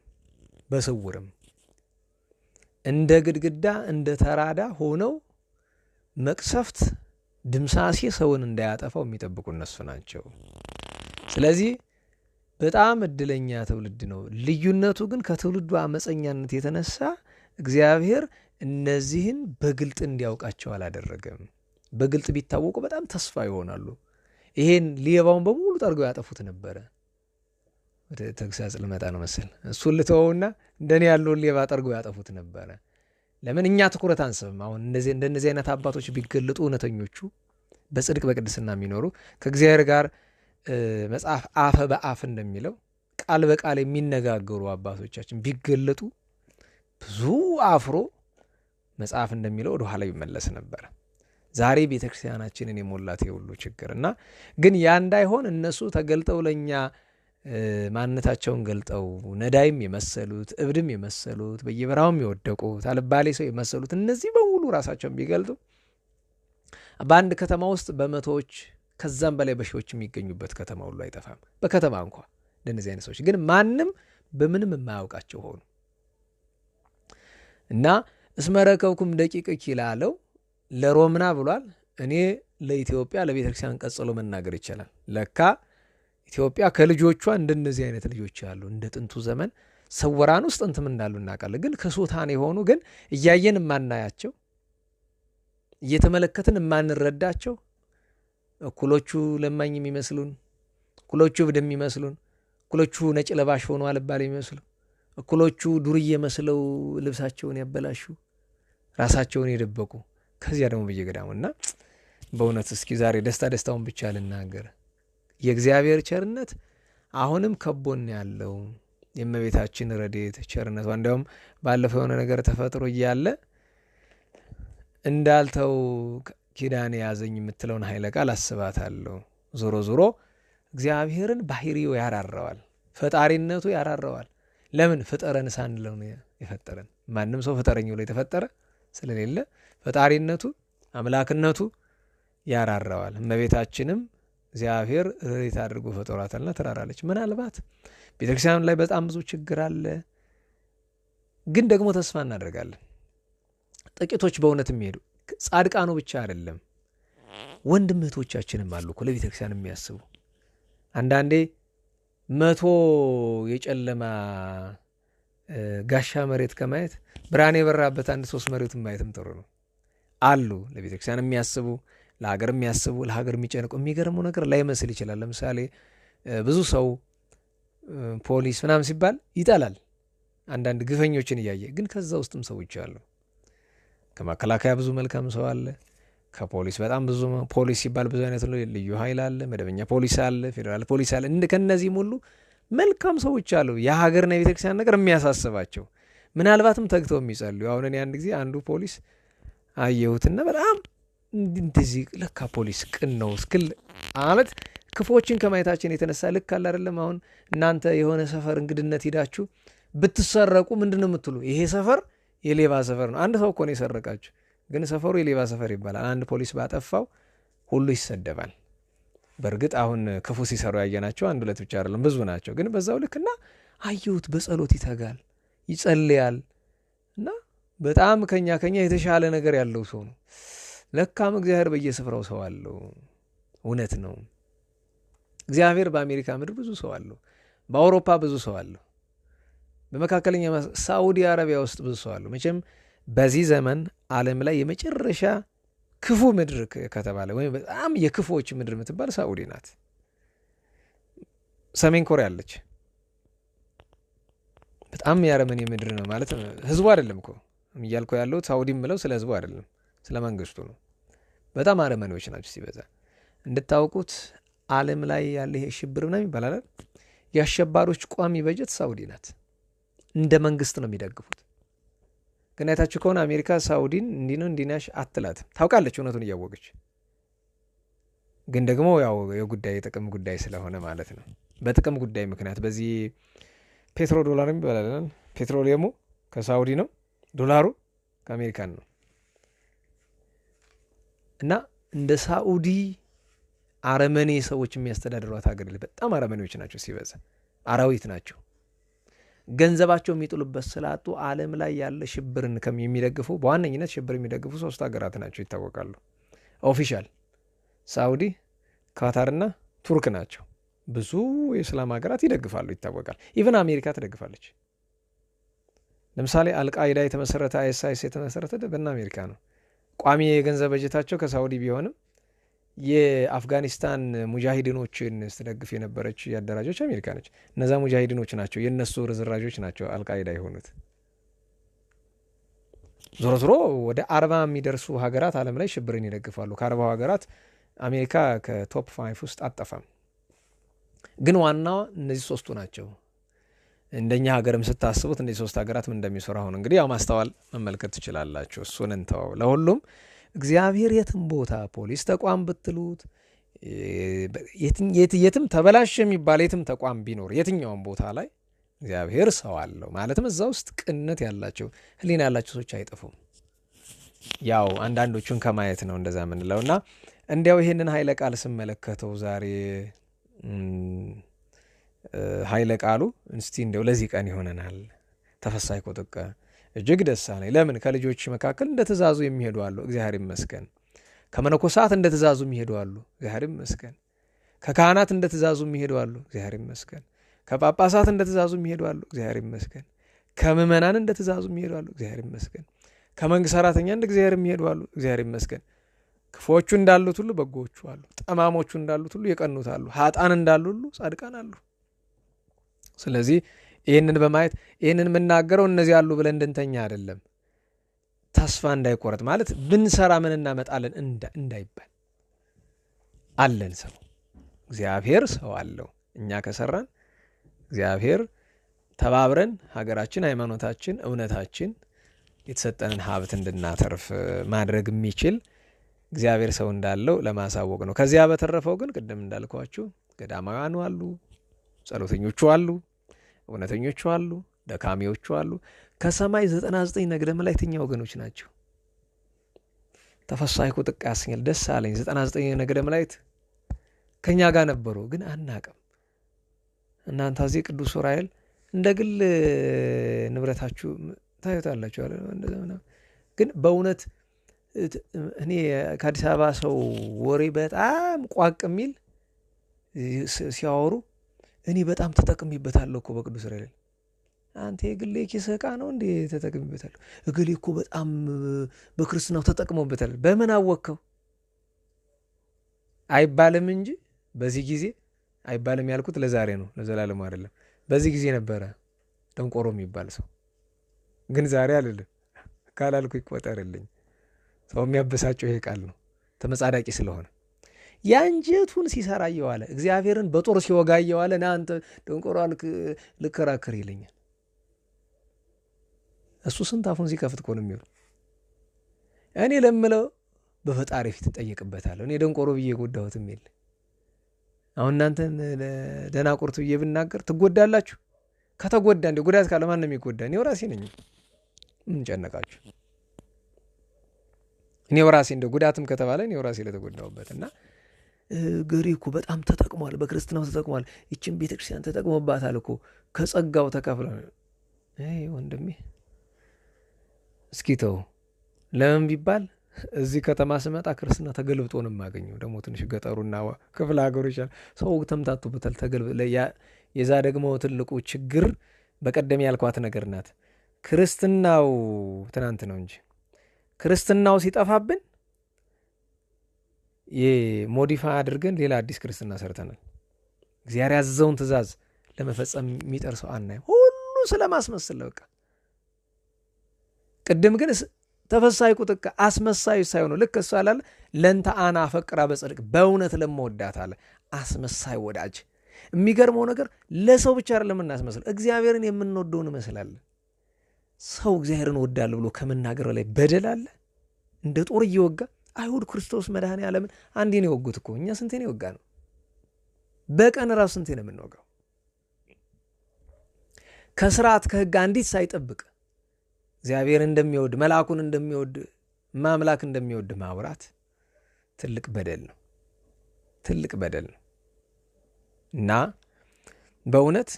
በስውርም እንደ ግድግዳ እንደ ተራዳ ሆነው መቅሰፍት ድምሳሴ ሰውን እንዳያጠፋው የሚጠብቁ እነሱ ናቸው። ስለዚህ በጣም እድለኛ ትውልድ ነው። ልዩነቱ ግን ከትውልዱ አመፀኛነት የተነሳ እግዚአብሔር እነዚህን በግልጥ እንዲያውቃቸው አላደረገም። በግልጥ ቢታወቁ በጣም ተስፋ ይሆናሉ። ይሄን ሌባውን በሙሉ ጠርገው ያጠፉት ነበረ። ወደ ተግሳጽ ልመጣ ነው መሰል። እሱን ልተወውና እንደኔ ያለውን ሌባ ጠርገው ያጠፉት ነበረ። ለምን እኛ ትኩረት አንስብም? አሁን እንደነዚህ አይነት አባቶች ቢገለጡ እውነተኞቹ በጽድቅ በቅድስና የሚኖሩ ከእግዚአብሔር ጋር መጽሐፍ አፈ በአፍ እንደሚለው ቃል በቃል የሚነጋገሩ አባቶቻችን ቢገለጡ ብዙ አፍሮ መጽሐፍ እንደሚለው ወደ ኋላ ይመለስ ነበር። ዛሬ ቤተክርስቲያናችንን የሞላት የሁሉ ችግርና ግን ያ እንዳይሆን እነሱ ተገልጠው ለኛ ማንነታቸውን ገልጠው ነዳይም የመሰሉት እብድም የመሰሉት በየበራውም የወደቁት አልባሌ ሰው የመሰሉት እነዚህ በሙሉ ራሳቸውን ቢገልጡ በአንድ ከተማ ውስጥ በመቶዎች ከዛም በላይ በሺዎች የሚገኙበት ከተማ ሁሉ አይጠፋም። በከተማ እንኳን እንደነዚህ አይነት ሰዎች ግን ማንም በምንም የማያውቃቸው ሆኑ እና እስመረከብኩም ደቂቅኪ ላለው ለሮምና ብሏል። እኔ ለኢትዮጵያ ለቤተክርስቲያን ቀጽሎ መናገር ይችላል። ለካ ኢትዮጵያ ከልጆቿ እንደነዚህ አይነት ልጆች አሉ። እንደ ጥንቱ ዘመን ሰወራን ውስጥ እንትም እንዳሉ እናውቃለን። ግን ከሱታን የሆኑ ግን እያየን የማናያቸው እየተመለከትን የማንረዳቸው እኩሎቹ ለማኝ የሚመስሉን፣ እኩሎቹ ብድ የሚመስሉን፣ እኩሎቹ ነጭ ለባሽ ሆኖ አልባል የሚመስሉ፣ እኩሎቹ ዱርዬ መስለው ልብሳቸውን ያበላሹ ራሳቸውን የደበቁ ከዚያ ደግሞ በየገዳሙና በእውነት እስኪ ዛሬ ደስታውን ብቻ ልናገር። የእግዚአብሔር ቸርነት አሁንም ከቦን ያለው የእመቤታችን ረድኤት ቸርነቷ እንዲያውም ባለፈው የሆነ ነገር ተፈጥሮ እያለ እንዳልተው ኪዳን ያዘኝ የምትለውን ኃይለ ቃል አስባታለሁ። ዞሮ ዞሮ እግዚአብሔርን ባህሪው ያራራዋል፣ ፈጣሪነቱ ያራራዋል። ለምን ፍጠረን ሳንለው ነው የፈጠረን። ማንም ሰው ፍጠረኝ ብሎ የተፈጠረ ስለሌለ ፈጣሪነቱ አምላክነቱ ያራራዋል። እመቤታችንም እግዚአብሔር ርኅራኄ አድርጎ ፈጥሯታልና ትራራለች። ምናልባት ቤተክርስቲያን ላይ በጣም ብዙ ችግር አለ፣ ግን ደግሞ ተስፋ እናደርጋለን። ጥቂቶች በእውነት የሚሄዱ ጻድቃኑ ብቻ አይደለም፣ ወንድም እህቶቻችንም አሉ እኮ ለቤተክርስቲያን የሚያስቡ። አንዳንዴ 100 የጨለማ ጋሻ መሬት ከማየት ብርሃን የበራበት 1-3 መሬቱን ማየትም ጥሩ ነው። አሉ ለቤተክርስቲያን የሚያስቡ፣ ለሀገር የሚያስቡ፣ ለሀገር የሚጨንቁ። የሚገርመው ነገር ላይመስል ይችላል። ለምሳሌ ብዙ ሰው ፖሊስ ምናምን ሲባል ይጠላል፣ አንዳንድ ግፈኞችን እያየ። ግን ከዛ ውስጥም ሰዎች አሉ። ከመከላከያ ብዙ መልካም ሰው አለ። ከፖሊስ በጣም ብዙ ፖሊስ ሲባል ብዙ አይነት ነው። ልዩ ኃይል አለ፣ መደበኛ ፖሊስ አለ፣ ፌዴራል ፖሊስ አለ። ከነዚህም ሁሉ መልካም ሰዎች አሉ፣ የሀገርና የቤተክርስቲያን ነገር የሚያሳስባቸው፣ ምናልባትም ተግተው የሚጸልዩ። አሁን እኔ አንድ ጊዜ አንዱ ፖሊስ አየሁትና በጣም እንደዚህ ለካ ፖሊስ ቅን ነው እስክል ማለት ክፎችን ከማየታችን የተነሳ ልክ አለ አይደለም። አሁን እናንተ የሆነ ሰፈር እንግድነት ሂዳችሁ ብትሰረቁ ምንድን ነው የምትሉ? ይሄ ሰፈር የሌባ ሰፈር ነው። አንድ ሰው እኮ ነው የሰረቃችሁ፣ ግን ሰፈሩ የሌባ ሰፈር ይባላል። አንድ ፖሊስ ባጠፋው ሁሉ ይሰደባል። በእርግጥ አሁን ክፉ ሲሰሩ ያየናቸው 1-2 ብቻ አይደለም፣ ብዙ ናቸው። ግን በዛው ልክና አየሁት፣ በጸሎት ይተጋል፣ ይጸልያል እና በጣም ከኛ የተሻለ ነገር ያለው ሰው ነው። ለካም እግዚአብሔር በየስፍራው ሰው አለው። እውነት ነው። እግዚአብሔር በአሜሪካ ምድር ብዙ ሰው አለው፣ በአውሮፓ ብዙ ሰው አለው፣ በመካከለኛ ሳዑዲ አረቢያ ውስጥ ብዙ ሰው አለው። መቼም በዚህ ዘመን ዓለም ላይ የመጨረሻ ክፉ ምድር ከተባለ ወይም በጣም የክፉዎች ምድር የምትባል ሳዑዲ ናት። ሰሜን ኮሪያ አለች። በጣም የአረመኔ ምድር ነው ማለት ህዝቡ አይደለም እኮ እያልኩ ያለው ሳዑዲ ምለው ስለ ህዝቡ አይደለም፣ ስለ መንግስቱ ነው። በጣም አረመኔዎች ናቸው ሲበዛ። እንድታውቁት ዓለም ላይ ያለ ይሄ ሽብር ምናምን ይባላል። የአሸባሪዎች ቋሚ በጀት ሳዑዲ ናት። እንደ መንግስት ነው የሚደግፉት። ግን አይታችሁ ከሆነ አሜሪካ ሳዑዲን እንዲህ ነው እንዲናሽ አትላትም። ታውቃለች እውነቱን እያወቀች። ግን ደግሞ ያው የጉዳይ የጥቅም ጉዳይ ስለሆነ ማለት ነው። በጥቅም ጉዳይ ምክንያት በዚህ ፔትሮ ዶላር ይባላል። ፔትሮሊየሙ ከሳዑዲ ነው፣ ዶላሩ ከአሜሪካን ነው። እና እንደ ሳዑዲ አረመኔ ሰዎች የሚያስተዳድሯት ሀገር በጣም አረመኔዎች ናቸው፣ ሲበዛ አራዊት ናቸው። ገንዘባቸው የሚጥሉበት ስላጡ ዓለም ላይ ያለ ሽብርን የሚደግፉ በዋነኝነት ሽብር የሚደግፉ 3 ሀገራት ናቸው ይታወቃሉ። ኦፊሻል ሳዑዲ፣ ካታርና ቱርክ ናቸው። ብዙ የእስላም ሀገራት ይደግፋሉ ይታወቃል። ኢቨን አሜሪካ ትደግፋለች። ለምሳሌ አልቃይዳ የተመሰረተ አይኤስአይኤስ የተመሰረተ በእነ አሜሪካ ነው። ቋሚ የገንዘብ በጀታቸው ከሳዑዲ ቢሆንም የአፍጋኒስታን ሙጃሂድኖችን ስትደግፍ የነበረች ያደራጆች አሜሪካ ነች። እነዛ ሙጃሂድኖች ናቸው፣ የእነሱ ርዝራዦች ናቸው አልቃይዳ የሆኑት። ዞሮ ዞሮ ወደ 40 የሚደርሱ ሀገራት ዓለም ላይ ሽብርን ይደግፋሉ። ከ40 ሀገራት አሜሪካ ከቶፕ 5 ውስጥ አጠፋም። ግን ዋናዋ እነዚህ 3ቱ ናቸው። እንደኛ ሀገርም ስታስቡት እነዚህ 3 ሀገራት ምን እንደሚሰሩ አሁን እንግዲህ ያው ማስተዋል መመልከት ትችላላችሁ። እሱን እንተው። ለሁሉም እግዚአብሔር የትም ቦታ ፖሊስ ተቋም ብትሉት የትም ተበላሽ የሚባል የትም ተቋም ቢኖር የትኛውም ቦታ ላይ እግዚአብሔር ሰው አለው። ማለትም እዛ ውስጥ ቅንነት ያላቸው ሕሊና ያላቸው ሰዎች አይጠፉም። ያው አንዳንዶቹን ከማየት ነው እንደዛ የምንለውና እንዲያው ይሄንን ኃይለ ቃል ስመለከተው ዛሬ ኃይለ ቃሉ እስቲ እንደው ለዚህ ቀን ይሆነናል ተፈሳይ ቆጥቀ እጅግ ደስ አለኝ። ለምን ከልጆች መካከል እንደ ትእዛዙ የሚሄዱ አሉ፣ እግዚአብሔር ይመስገን። ከመነኮሳት እንደ ትእዛዙ የሚሄዱ አሉ፣ እግዚአብሔር ይመስገን። ከካህናት እንደ ትእዛዙ የሚሄዱ አሉ፣ እግዚአብሔር ይመስገን። ከጳጳሳት እንደ ትእዛዙ የሚሄዱ አሉ፣ እግዚአብሔር ይመስገን። ከምዕመናን እንደ ትእዛዙ የሚሄዱ አሉ፣ እግዚአብሔር ይመስገን። ከመንግስት ሰራተኛ እንደ እግዚአብሔር የሚሄዱ አሉ፣ እግዚአብሔር ይመስገን። ክፎቹ እንዳሉት ሁሉ በጎቹ አሉ፣ ጠማሞቹ እንዳሉት ሁሉ የቀኑት አሉ፣ ኃጥአን እንዳሉ ሁሉ ጻድቃን አሉ። ስለዚህ ይህንን በማየት ይህንን የምናገረው እነዚህ አሉ ብለን እንድንተኛ አይደለም። ተስፋ እንዳይቆረጥ ማለት ብንሰራ ምን እናመጣለን እንዳይባል አለን። ሰው እግዚአብሔር ሰው አለው። እኛ ከሰራን እግዚአብሔር ተባብረን ሀገራችን፣ ሃይማኖታችን፣ እውነታችን የተሰጠንን ሀብት እንድናተርፍ ማድረግ የሚችል እግዚአብሔር ሰው እንዳለው ለማሳወቅ ነው። ከዚያ በተረፈው ግን ቅድም እንዳልኳችሁ ገዳማውያኑ አሉ፣ ጸሎተኞቹ አሉ፣ እውነተኞቹ አሉ፣ ደካሚዎቹ አሉ። ከሰማይ 99 ነገደ መላእክት የትኛ ወገኖች ናቸው? ተፈሳይኩ ጥቀ ያሰኛል። ደስ አለኝ። 99 ነገደ መላእክት ከኛ ጋር ነበሩ፣ ግን አናቅም። እናንተ እዚህ ቅዱስ ዑራኤል እንደ ግል ንብረታችሁ ታዩታላችሁ አለ። ግን በእውነት እኔ ከአዲስ አበባ ሰው ወሬ በጣም ቋቅ የሚል ሲያወሩ እኔ በጣም ተጠቅሚበታለሁ እኮ በቅዱስ ዑራኤል። አንተ የግል ኪስ ዕቃ ነው እንዴ? ተጠቅሚበታለሁ። እገሌ እኮ በጣም በክርስትናው ተጠቅሞበታል። በምን አወቅከው? አይባልም እንጂ በዚህ ጊዜ አይባልም ያልኩት ለዛሬ ነው፣ ለዘላለሙ አይደለም። በዚህ ጊዜ ነበረ ደንቆሮ የሚባል ሰው፣ ግን ዛሬ አልልም። ካላልኩ ይቆጠርልኝ። ሰው የሚያበሳጨው ይሄ ቃል ነው፣ ተመጻዳቂ ስለሆነ። ያንጀቱን ሲሰራ እየዋለ እግዚአብሔርን በጦር ሲወጋ እየዋለ ናንተ ደንቆሮ ልከራከር ይለኛል። እሱ ስንት አፉን ሲከፍት እኮ ነው የሚውለው። እኔ ለምለው በፈጣሪ ፊት እጠየቅበታለሁ። እኔ ደንቆሮ ብዬ የጎዳሁትም የለ። አሁን እናንተን ደናቁርት ብዬ ብናገር ትጎዳላችሁ። ከተጎዳ እንደ ጉዳት ካለ ማን ነው የሚጎዳ? እኔው ራሴ ነኝ። ምን ጨነቃችሁ? እኔው ራሴ እንደ ጉዳትም ከተባለ እኔው ራሴ ለተጎዳሁበት እና ገሪ እኮ በጣም ተጠቅሟል፣ በክርስትናው ተጠቅሟል፣ ይችን ቤተክርስቲያን ተጠቅሞባታል እኮ ከጸጋው ተካፍለ። ወንድሜ እስኪ ተው። ለምን ቢባል እዚህ ከተማ ስመጣ ክርስትና ተገልብጦ ነው የማገኘው። ደግሞ ትንሽ ገጠሩና ክፍለ ሀገሩ ይችላል ሰው ተምታቱበታል። የዛ ደግሞ ትልቁ ችግር በቀደም ያልኳት ነገር ናት። ክርስትናው ትናንት ነው እንጂ ክርስትናው ሲጠፋብን ሞዲፋይ አድርገን ሌላ አዲስ ክርስትና ሰርተናል። እግዚአብሔር ያዘውን ትእዛዝ ለመፈጸም የሚጠር ሰው አናይም። ሁሉ ስለማስመሰል በቃ። ቅድም ግን ተፈሳይ ቁጥቅ አስመሳዩ ሳይሆን ልክ እሱ አላለ ለንተ አና ፈቅራ በጽድቅ በእውነት ለመወዳት አለ። አስመሳይ ወዳጅ። የሚገርመው ነገር ለሰው ብቻ አይደለም እናስመስለው፣ እግዚአብሔርን የምንወደውን እንመስላለን። ሰው እግዚአብሔርን ወዳለሁ ብሎ ከመናገር ላይ በደል አለ። እንደ ጦር እየወጋ አይሁድ ክርስቶስ መድኃኔ ዓለምን አንዴ ነው የወጉት እኮ። እኛ ስንቴ ነው የወጋ ነው? በቀን ራሱ ስንቴ ነው የምንወጋው? ከስርዓት ከህግ አንዲት ሳይጠብቅ እግዚአብሔር እንደሚወድ መልአኩን እንደሚወድ ማምላክ እንደሚወድ ማውራት ትልቅ በደል ነው፣ ትልቅ በደል ነው። እና በእውነት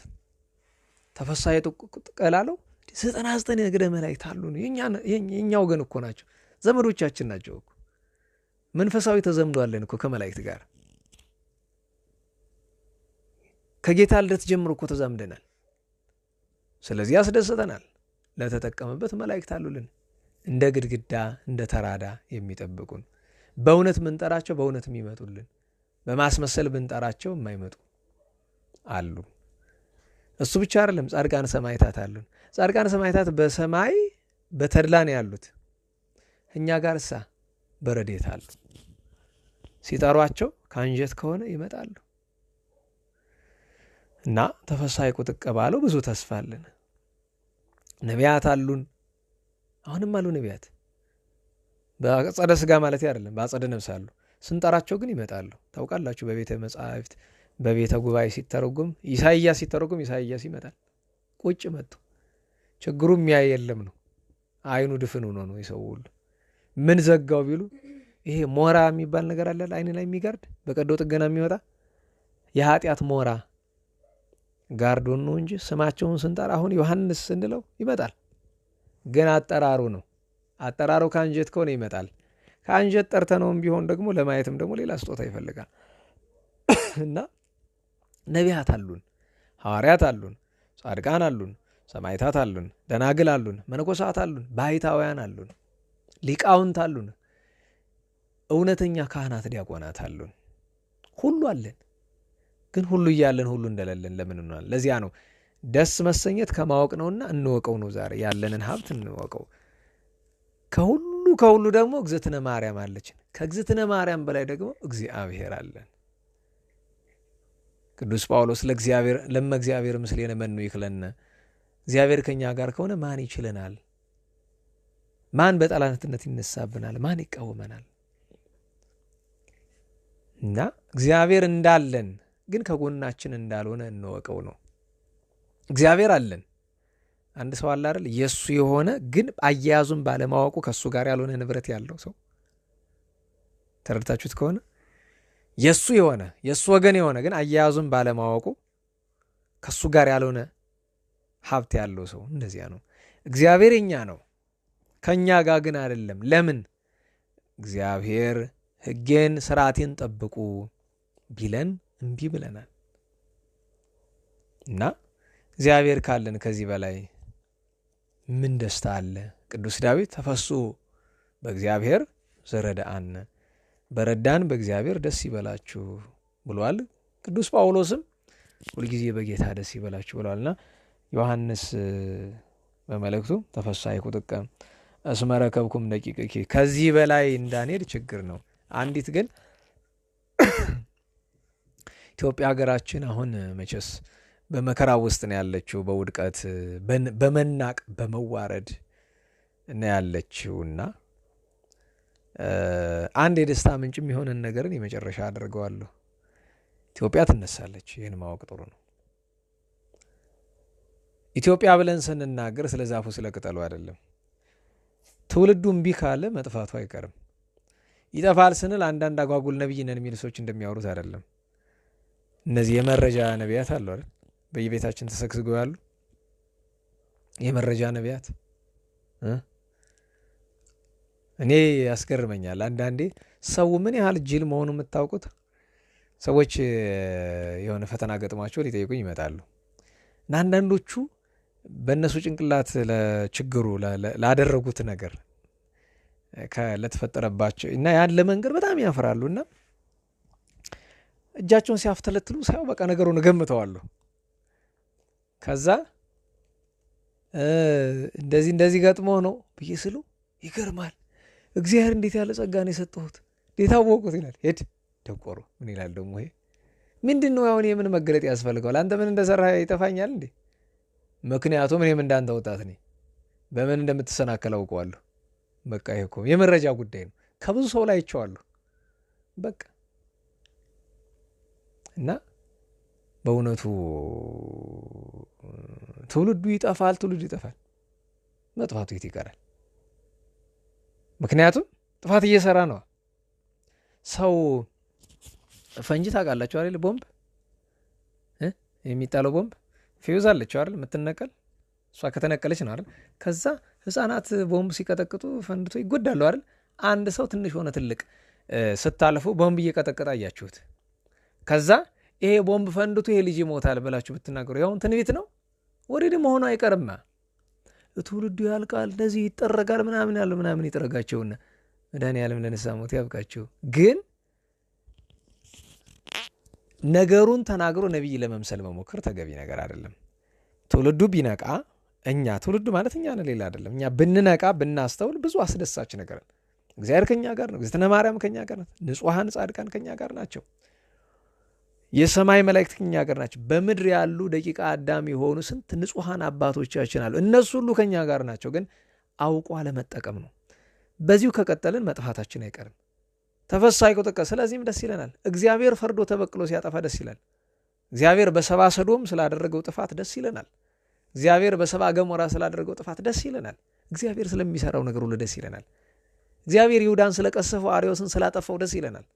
ተፈሳይ ቀላለው 99 ነገደ መላእክት አሉ። የኛ ወገን እኮ ናቸው፣ ዘመዶቻችን ናቸው እኮ። መንፈሳዊ ተዘምዷለን እኮ ከመላእክት ጋር። ከጌታ ልደት ጀምሮ እኮ ተዛምደናል። ስለዚህ ያስደስተናል። ለተጠቀመበት መላእክት አሉልን፣ እንደ ግድግዳ እንደ ተራዳ የሚጠብቁን። በእውነት ምንጠራቸው በእውነት የሚመጡልን፣ በማስመሰል ብንጠራቸው የማይመጡ አሉ። እሱ ብቻ አይደለም፣ ጻድቃን ሰማዕታት አሉን። ጻድቃን ሰማዕታት በሰማይ በተድላ ነው ያሉት። እኛ ጋር እሳ በረዴት አሉ። ሲጠሯቸው ከአንጀት ከሆነ ይመጣሉ። እና ተፈሳይ ቁጥቅ ባለው ብዙ ተስፋ አለን። ነቢያት አሉን፣ አሁንም አሉ ነቢያት። በአጸደ ስጋ ማለት አይደለም፣ በአጸደ ነፍስ አሉ። ስንጠራቸው ግን ይመጣሉ። ታውቃላችሁ፣ በቤተ መጻሕፍት በቤተ ጉባኤ ሲተረጉም ኢሳይያስ ሲተረጉም ኢሳይያስ ይመጣል። ቁጭ መጥቶ ችግሩ የሚያይ የለም ነው። አይኑ ድፍን ሆኖ ነው የሰው ሁሉ። ምን ዘጋው ቢሉ ይሄ ሞራ የሚባል ነገር አለ አይን ላይ የሚጋርድ በቀዶ ጥገና የሚወጣ የኃጢአት ሞራ ጋርዶን ነው እንጂ ስማቸውን ስንጠራ አሁን ዮሐንስ ስንለው ይመጣል። ግን አጠራሩ ነው። አጠራሩ ከአንጀት ከሆነ ይመጣል። ከአንጀት ጠርተነውም ቢሆን ደግሞ ለማየትም ደግሞ ሌላ ስጦታ ይፈልጋል። እና ነቢያት አሉን፣ ሐዋርያት አሉን፣ ጻድቃን አሉን፣ ሰማዕታት አሉን፣ ደናግል አሉን፣ መነኮሳት አሉን፣ ባሕታውያን አሉን፣ ሊቃውንት አሉን፣ እውነተኛ ካህናት ዲያቆናት አሉን። ሁሉ አለን። ግን ሁሉ እያለን ሁሉ እንደሌለን ለምን እንሆናለን? ለዚያ ነው ደስ መሰኘት ከማወቅ ነውና እንወቀው ነው። ዛሬ ያለንን ሀብት እንወቀው። ከሁሉ ደግሞ እግዝእትነ ማርያም አለችን። ከእግዝእትነ ማርያም በላይ ደግሞ እግዚአብሔር አለን። ቅዱስ ጳውሎስ ለመ እግዚአብሔር ምስሌነ መኑ ይክለነ፣ እግዚአብሔር ከኛ ጋር ከሆነ ማን ይችለናል? ማን በጠላትነት ይነሳብናል? ማን ይቃወመናል? እና እግዚአብሔር እንዳለን ግን ከጎናችን እንዳልሆነ እንወቀው ነው። እግዚአብሔር አለን። አንድ ሰው አለ አይደል? የሱ የሆነ ግን አያያዙን ባለማወቁ ከሱ ጋር ያልሆነ ንብረት ያለው ሰው ተረድታችሁት ከሆነ የሱ የሆነ የሱ ወገን የሆነ ግን አያያዙን ባለማወቁ ከሱ ጋር ያልሆነ ሀብት ያለው ሰው እንደዚያ ነው። እግዚአብሔር የኛ ነው፣ ከኛ ጋር ግን አይደለም። ለምን? እግዚአብሔር ሕጌን ስርዓቴን ጠብቁ ቢለን እምቢ ብለናል። እና እግዚአብሔር ካለን ከዚህ በላይ ምን ደስታ አለ? ቅዱስ ዳዊት ተፈሥሑ በእግዚአብሔር ዘረዳአነ፣ በረዳን በእግዚአብሔር ደስ ይበላችሁ ብሏል። ቅዱስ ጳውሎስም ሁልጊዜ በጌታ ደስ ይበላችሁ ብሏልና ዮሐንስ በመልእክቱ ተፈሥሐይኩ ጥቀ እስመ ረከብኩም ደቂቅኪ፣ ከዚህ በላይ እንዳንሄድ ችግር ነው። አንዲት ግን ኢትዮጵያ ሀገራችን አሁን መቼስ በመከራ ውስጥ ነው ያለችው፣ በውድቀት በመናቅ በመዋረድ ነው ያለችውና አንድ የደስታ ምንጭ የሚሆንን ነገርን የመጨረሻ አድርገዋለሁ። ኢትዮጵያ ትነሳለች። ይህን ማወቅ ጥሩ ነው። ኢትዮጵያ ብለን ስንናገር ስለ ዛፉ ስለ ቅጠሉ አይደለም። ትውልዱ እምቢ ካለ መጥፋቱ አይቀርም። ይጠፋል ስንል አንዳንድ አጓጉል ነቢይ ነን የሚሉ ሰዎች እንደሚያወሩት አይደለም። እነዚህ የመረጃ ነቢያት አሉ አይደል? በየቤታችን ተሰግስገው ያሉ የመረጃ ነቢያት እኔ ያስገርመኛል። አንዳንዴ ሰው ምን ያህል ጅል መሆኑ የምታውቁት፣ ሰዎች የሆነ ፈተና ገጥሟቸው ሊጠይቁኝ ይመጣሉ እና አንዳንዶቹ በእነሱ ጭንቅላት ለችግሩ ላደረጉት ነገር ለተፈጠረባቸው እና ያን ለመንገር በጣም ያፈራሉ እና እጃቸውን ሲያፍተለትሉ ሳይው በቃ ነገሩን እገምተዋለሁ። ከዛ እንደዚህ ገጥሞ ነው ብዬ ስሉ ይገርማል፣ እግዚአብሔር እንዴት ያለ ጸጋን የሰጠሁት እንዴት አወቁት ይላል። ሄድ ደቆሮ ምን ይላል ደግሞ ይሄ ምንድን ነው? አሁን የምን መገለጥ ያስፈልገዋል? አንተ ምን እንደሰራ ይጠፋኛል እንዴ? ምክንያቱም እኔም እንዳንተ ወጣት ነኝ፣ በምን እንደምትሰናከል አውቀዋለሁ። በቃ ይሄ እኮ የመረጃ ጉዳይ ነው። ከብዙ ሰው ላይ አይቼዋለሁ። በቃ እና በእውነቱ ትውልዱ ይጠፋል። መጥፋቱ የት ይቀራል? ምክንያቱም ጥፋት እየሰራ ነው ሰው። ፈንጂ ታውቃላችሁ አይደል? ቦምብ የሚጣለው ቦምብ ፊውዝ አለችው አይደል? የምትነቀል እሷ ከተነቀለች ነው አይደል? ከዛ ህፃናት ቦምብ ሲቀጠቅጡ ፈንድቶ ይጎዳሉ አይደል? አንድ ሰው ትንሽ ሆነ ትልቅ ስታልፉ ቦምብ እየቀጠቀጠ አያችሁት። ከዛ ይሄ ቦምብ ፈንድቶ ይሄ ልጅ ይሞታል ብላችሁ ብትናገሩ ያውን ትንቢት ነው። ወዲህ መሆኑ አይቀርም። ትውልዱ ያልቃል፣ እንደዚህ ይጠረጋል፣ ምናምን ይጠረጋቸውና መድኃኒዓለም ለንስሐ ሞት ያብቃቸው። ግን ነገሩን ተናግሮ ነቢይ ለመምሰል መሞከር ተገቢ ነገር አይደለም። ትውልዱ ቢነቃ ትውልዱ ማለት እኛ ነን፣ ሌላ አይደለም። እኛ ብንነቃ ብናስተውል ብዙ አስደሳች ነገር ነው። እግዚአብሔር ከኛ ጋር ነው። እግዝእትነ ማርያም ከኛ ጋር ናት። ንጹሐን ጻድቃን ከኛ ጋር ናቸው። የሰማይ መላእክት ከኛ ጋር ናቸው። በምድር ያሉ ደቂቀ አዳም የሆኑ ስንት ንጹሐን አባቶቻችን አሉ። እነሱ ሁሉ ከኛ ጋር ናቸው። ግን አውቆ አለመጠቀም ነው። በዚሁ ከቀጠልን መጥፋታችን አይቀርም። ተፈሥሐይኩ ጥቀ፣ ስለዚህም ደስ ይለናል። እግዚአብሔር ፈርዶ ተበቅሎ ሲያጠፋ ደስ ይላል። እግዚአብሔር በሰብአ ሰዶም ስላደረገው ጥፋት ደስ ይለናል። እግዚአብሔር በሰብአ ገሞራ ስላደረገው ጥፋት ደስ ይለናል። እግዚአብሔር ስለሚሰራው ነገር ሁሉ ደስ ይለናል። እግዚአብሔር ይሁዳን ስለቀሰፈው አርዮስን ስላጠፋው ደስ ይለናል።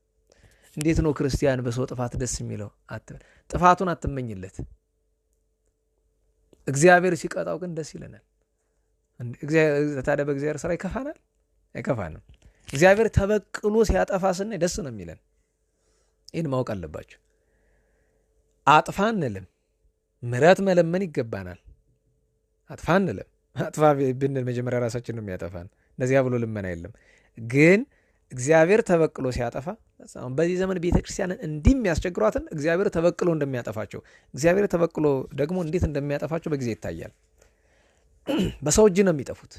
እንዴት ነው ክርስቲያን በሰው ጥፋት ደስ የሚለው? ጥፋቱን አትመኝለት። እግዚአብሔር ሲቀጣው ግን ደስ ይለናል። ታዲያ በእግዚአብሔር ስራ ይከፋናል? አይከፋንም። እግዚአብሔር ተበቅሎ ሲያጠፋ ስናይ ደስ ነው የሚለን። ይህን ማወቅ አለባቸው። አጥፋ እንልም፣ ምሕረት መለመን ይገባናል። አጥፋ እንልም። አጥፋ ብንል መጀመሪያ ራሳችን ነው የሚያጠፋን። እንደዚያ ብሎ ልመና የለም። ግን እግዚአብሔር ተበቅሎ ሲያጠፋ በዚህ ዘመን ቤተክርስቲያንን እንዲህ የሚያስቸግሯትን እግዚአብሔር ተበቅሎ እንደሚያጠፋቸው፣ እግዚአብሔር ተበቅሎ ደግሞ እንዴት እንደሚያጠፋቸው በጊዜ ይታያል። በሰው እጅ ነው የሚጠፉት።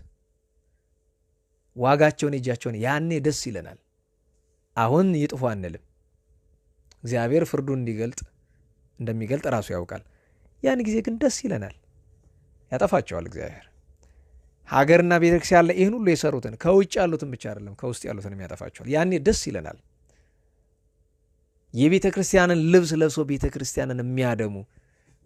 ዋጋቸውን እጃቸውን ያኔ ደስ ይለናል። አሁን ይጥፉ አንልም። እግዚአብሔር ፍርዱ እንደሚገልጥ ራሱ ያውቃል። ያን ጊዜ ግን ደስ ይለናል። ያጠፋቸዋል እግዚአብሔር። ሀገርና ቤተክርስቲያን ላይ ይህን ሁሉ የሰሩትን ከውጭ ያሉትን ብቻ አይደለም ከውስጥ ያሉትን ያጠፋቸዋል። ያኔ ደስ ይለናል። የቤተ ክርስቲያንን ልብስ ለብሶ ቤተ ክርስቲያንን የሚያደሙ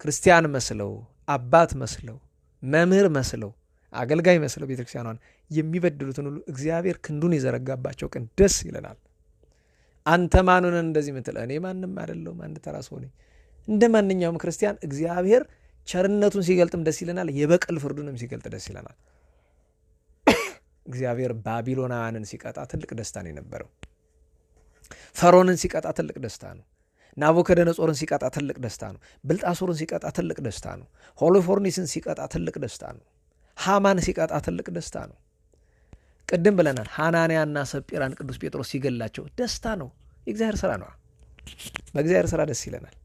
ክርስቲያን መስለው አባት መስለው መምህር መስለው አገልጋይ መስለው ቤተ ክርስቲያኗን የሚበድሉትን ሁሉ እግዚአብሔር ክንዱን የዘረጋባቸው ቀን ደስ ይለናል። አንተ ማኑን እንደዚህ ምትል? እኔ ማንም አይደለሁም፣ አንድ ተራ ሰው ነኝ። እንደ ማንኛውም ክርስቲያን እግዚአብሔር ቸርነቱን ሲገልጥም ደስ ይለናል፣ የበቀል ፍርዱንም ሲገልጥ ደስ ይለናል። እግዚአብሔር ባቢሎናውያንን ሲቀጣ ትልቅ ደስታ ነው የነበረው። ፈርዖንን ሲቀጣ ትልቅ ደስታ ነው። ናቡከደነጾርን ሲቀጣ ትልቅ ደስታ ነው። ብልጣሶርን ሲቀጣ ትልቅ ደስታ ነው። ሆሎፎርኒስን ሲቀጣ ትልቅ ደስታ ነው። ሃማን ሲቀጣ ትልቅ ደስታ ነው። ቅድም ብለናል፣ ሐናንያና ሰጲራን ቅዱስ ጴጥሮስ ሲገላቸው ደስታ ነው። የእግዚአብሔር ስራ ነው። በእግዚአብሔር ስራ ደስ ይለናል።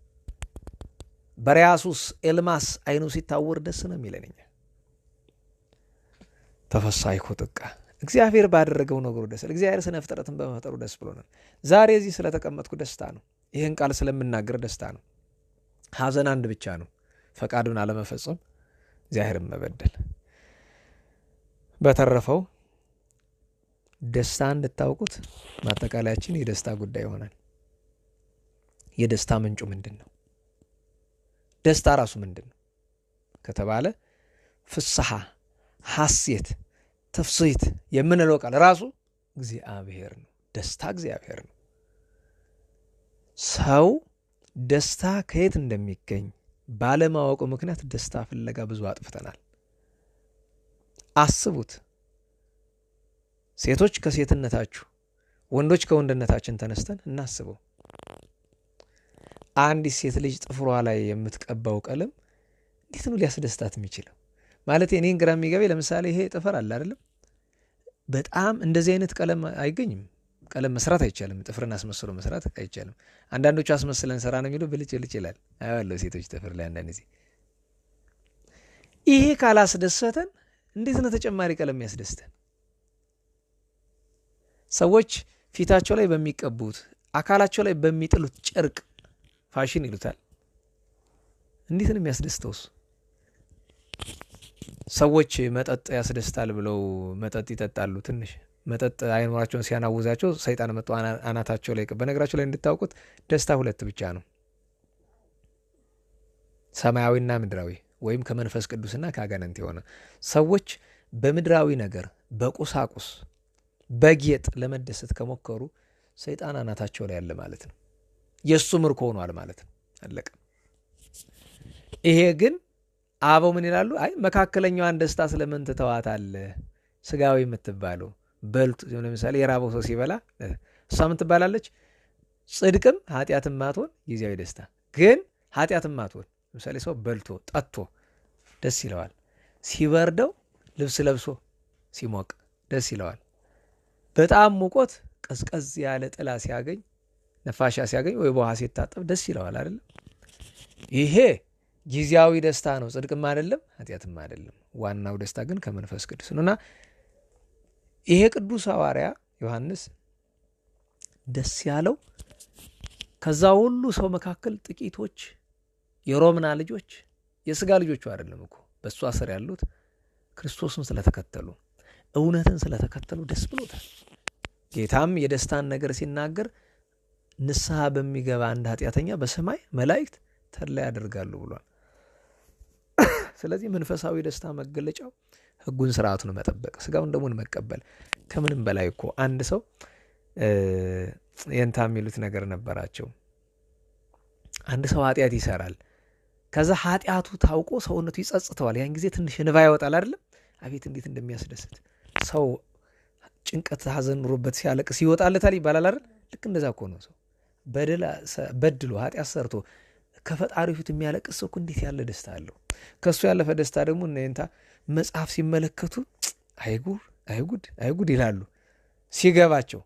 በሪያሱስ ኤልማስ አይኑ ሲታወር ደስ ነው የሚለኝ። ተፈሳይኮ ጥቀ እግዚአብሔር ባደረገው ነገሩ ደስ እግዚአብሔር ስነ ፍጥረትን በመፍጠሩ ደስ ብሎናል። ዛሬ እዚህ ስለተቀመጥኩ ደስታ ነው። ይህን ቃል ስለምናገር ደስታ ነው። ሐዘን አንድ ብቻ ነው፣ ፈቃዱን አለመፈጸም፣ እግዚአብሔርን መበደል። በተረፈው ደስታ እንድታውቁት ማጠቃለያችን የደስታ ጉዳይ ይሆናል። የደስታ ምንጩ ምንድን ነው? ደስታ ራሱ ምንድን ነው ከተባለ ፍስሐ፣ ሐሴት፣ ተፍስሕት የምንለው ቃል ራሱ እግዚአብሔር ነው። ደስታ እግዚአብሔር ነው። ሰው ደስታ ከየት እንደሚገኝ ባለማወቁ ምክንያት ደስታ ፍለጋ ብዙ አጥፍተናል። አስቡት። ሴቶች ከሴትነታችሁ፣ ወንዶች ከወንድነታችን ተነስተን እናስበው። አንዲት ሴት ልጅ ጥፍሯ ላይ የምትቀባው ቀለም እንዴት ነው ሊያስደስታት የሚችለው? ማለት እኔን ግራ የሚገባኝ ለምሳሌ ይሄ ጥፍር አለ አይደለም? በጣም እንደዚህ አይነት ቀለም አይገኝም። ቀለም መስራት አይቻልም። ጥፍርን አስመስሎ መስራት አይቻልም። አንዳንዶቹ አስመስለን ሰራ ነው የሚሉ ብልጭ ልጭ ይላል። አያለው ሴቶች ጥፍር ላይ አንዳንድ ጊዜ። ይሄ ካላስደሰተን እንዴት ነው ተጨማሪ ቀለም ያስደስተን? ሰዎች ፊታቸው ላይ በሚቀቡት አካላቸው ላይ በሚጥሉት ጨርቅ ፋሽን ይሉታል። እንዴት ነው የሚያስደስተውስ? ሰዎች መጠጥ ያስደስታል ብለው መጠጥ ይጠጣሉ። ትንሽ መጠጥ አይኖራቸውን ሲያናውዛቸው ሰይጣን መጥቶ አናታቸው ላይ። በነገራቸው ላይ እንድታውቁት ደስታ ሁለት ብቻ ነው፣ ሰማያዊና ምድራዊ፣ ወይም ከመንፈስ ቅዱስና ከአጋንንት የሆነ። ሰዎች በምድራዊ ነገር በቁሳቁስ በጌጥ ለመደሰት ከሞከሩ ሰይጣን አናታቸው ላይ ያለ ማለት ነው። የእሱ ምርኮ ሆኗል ማለት ነው። አለቀ። ይሄ ግን አበው ምን ይላሉ? አይ መካከለኛዋን ደስታ ስለምን ትተዋታለህ? ስጋዊ የምትባለው በልቱ። ለምሳሌ የራበው ሰው ሲበላ እሷ ምን ትባላለች? ጽድቅም ኃጢአትም ማትሆን ጊዜያዊ ደስታ ግን ኃጢአትም ማትሆን። ለምሳሌ ሰው በልቶ ጠጥቶ ደስ ይለዋል። ሲበርደው ልብስ ለብሶ ሲሞቅ ደስ ይለዋል። በጣም ሙቆት ቀዝቀዝ ያለ ጥላ ሲያገኝ፣ ነፋሻ ሲያገኝ፣ ወይ በውሃ ሲታጠብ ደስ ይለዋል አይደለም? ይሄ ጊዜያዊ ደስታ ነው። ጽድቅም አይደለም ኃጢአትም አይደለም። ዋናው ደስታ ግን ከመንፈስ ቅዱስ ነውና ይሄ ቅዱስ ሐዋርያ ዮሐንስ ደስ ያለው ከዛ ሁሉ ሰው መካከል ጥቂቶች የሮምና ልጆች፣ የስጋ ልጆቹ አይደለም እኮ በእሱ ስር ያሉት ክርስቶስን ስለተከተሉ፣ እውነትን ስለተከተሉ ደስ ብሎታል። ጌታም የደስታን ነገር ሲናገር ንስሐ በሚገባ አንድ ኃጢአተኛ በሰማይ መላእክት ተድላ ያደርጋሉ ብሏል። ስለዚህ መንፈሳዊ ደስታ መገለጫው ሕጉን ስርዓቱን መጠበቅ፣ ስጋውን ደሙን መቀበል። ከምንም በላይ እኮ አንድ ሰው የንታ የሚሉት ነገር ነበራቸው። አንድ ሰው ኃጢአት ይሰራል። ከዛ ኃጢአቱ ታውቆ ሰውነቱ ይጸጽተዋል። ያን ጊዜ ትንሽ እንባ ይወጣል አይደለም? አቤት እንዴት እንደሚያስደስት! ሰው ጭንቀት ሐዘን ኑሮበት ሲያለቅስ ይወጣለታል ይባላል አይደል? ልክ እንደዛ እኮ ነው። ሰው በድሎ ኃጢአት ሰርቶ ከፈጣሪው ፊት የሚያለቅስ ሰው እንዴት ያለ ደስታ አለው! ከሱ ያለፈ ደስታ ደግሞ እነንታ መጽሐፍ ሲመለከቱ አይጉድ ይላሉ። ሲገባቸው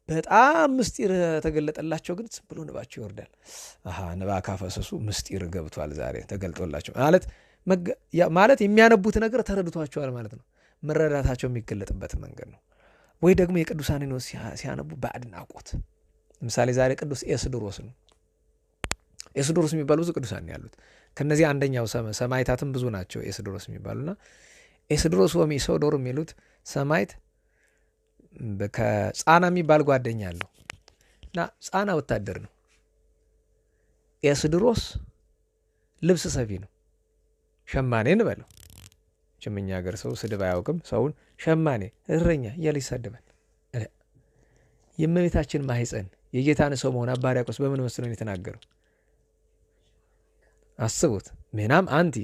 በጣም ምስጢር ተገለጠላቸው፣ ግን ዝም ብሎ ንባቸው ይወርዳል። ንባ ካፈሰሱ ምስጢር ገብቷል ዛሬ ተገልጦላቸው ማለት የሚያነቡት ነገር ተረድቷቸዋል ማለት ነው። መረዳታቸው የሚገለጥበት መንገድ ነው። ወይ ደግሞ የቅዱሳን ነው ሲያነቡ በአድናቆት። ለምሳሌ ዛሬ ቅዱስ ኤስድሮስ ነው። ኤስድሮስ የሚባሉ ብዙ ቅዱሳን ያሉት፣ ከነዚህ አንደኛው ሰማይታትም ብዙ ናቸው ኤስድሮስ የሚባሉና ኤስድሮስ ወሚሶዶር የሚሉት ሰማይት ከጻና የሚባል ጓደኛ አለው እና ጻና ወታደር ነው። ኤስድሮስ ልብስ ሰፊ ነው። ሸማኔ እንበለው። ጭምኛ ሀገር ሰው ስድብ አያውቅም። ሰውን ሸማኔ፣ እረኛ እያለ ይሳደባል። የእመቤታችን ማህፀን የጌታን ሰው መሆን አባ ሕርያቆስ በምን መስሎ ነው የተናገረው? አስቡት። ሜናም አንቲ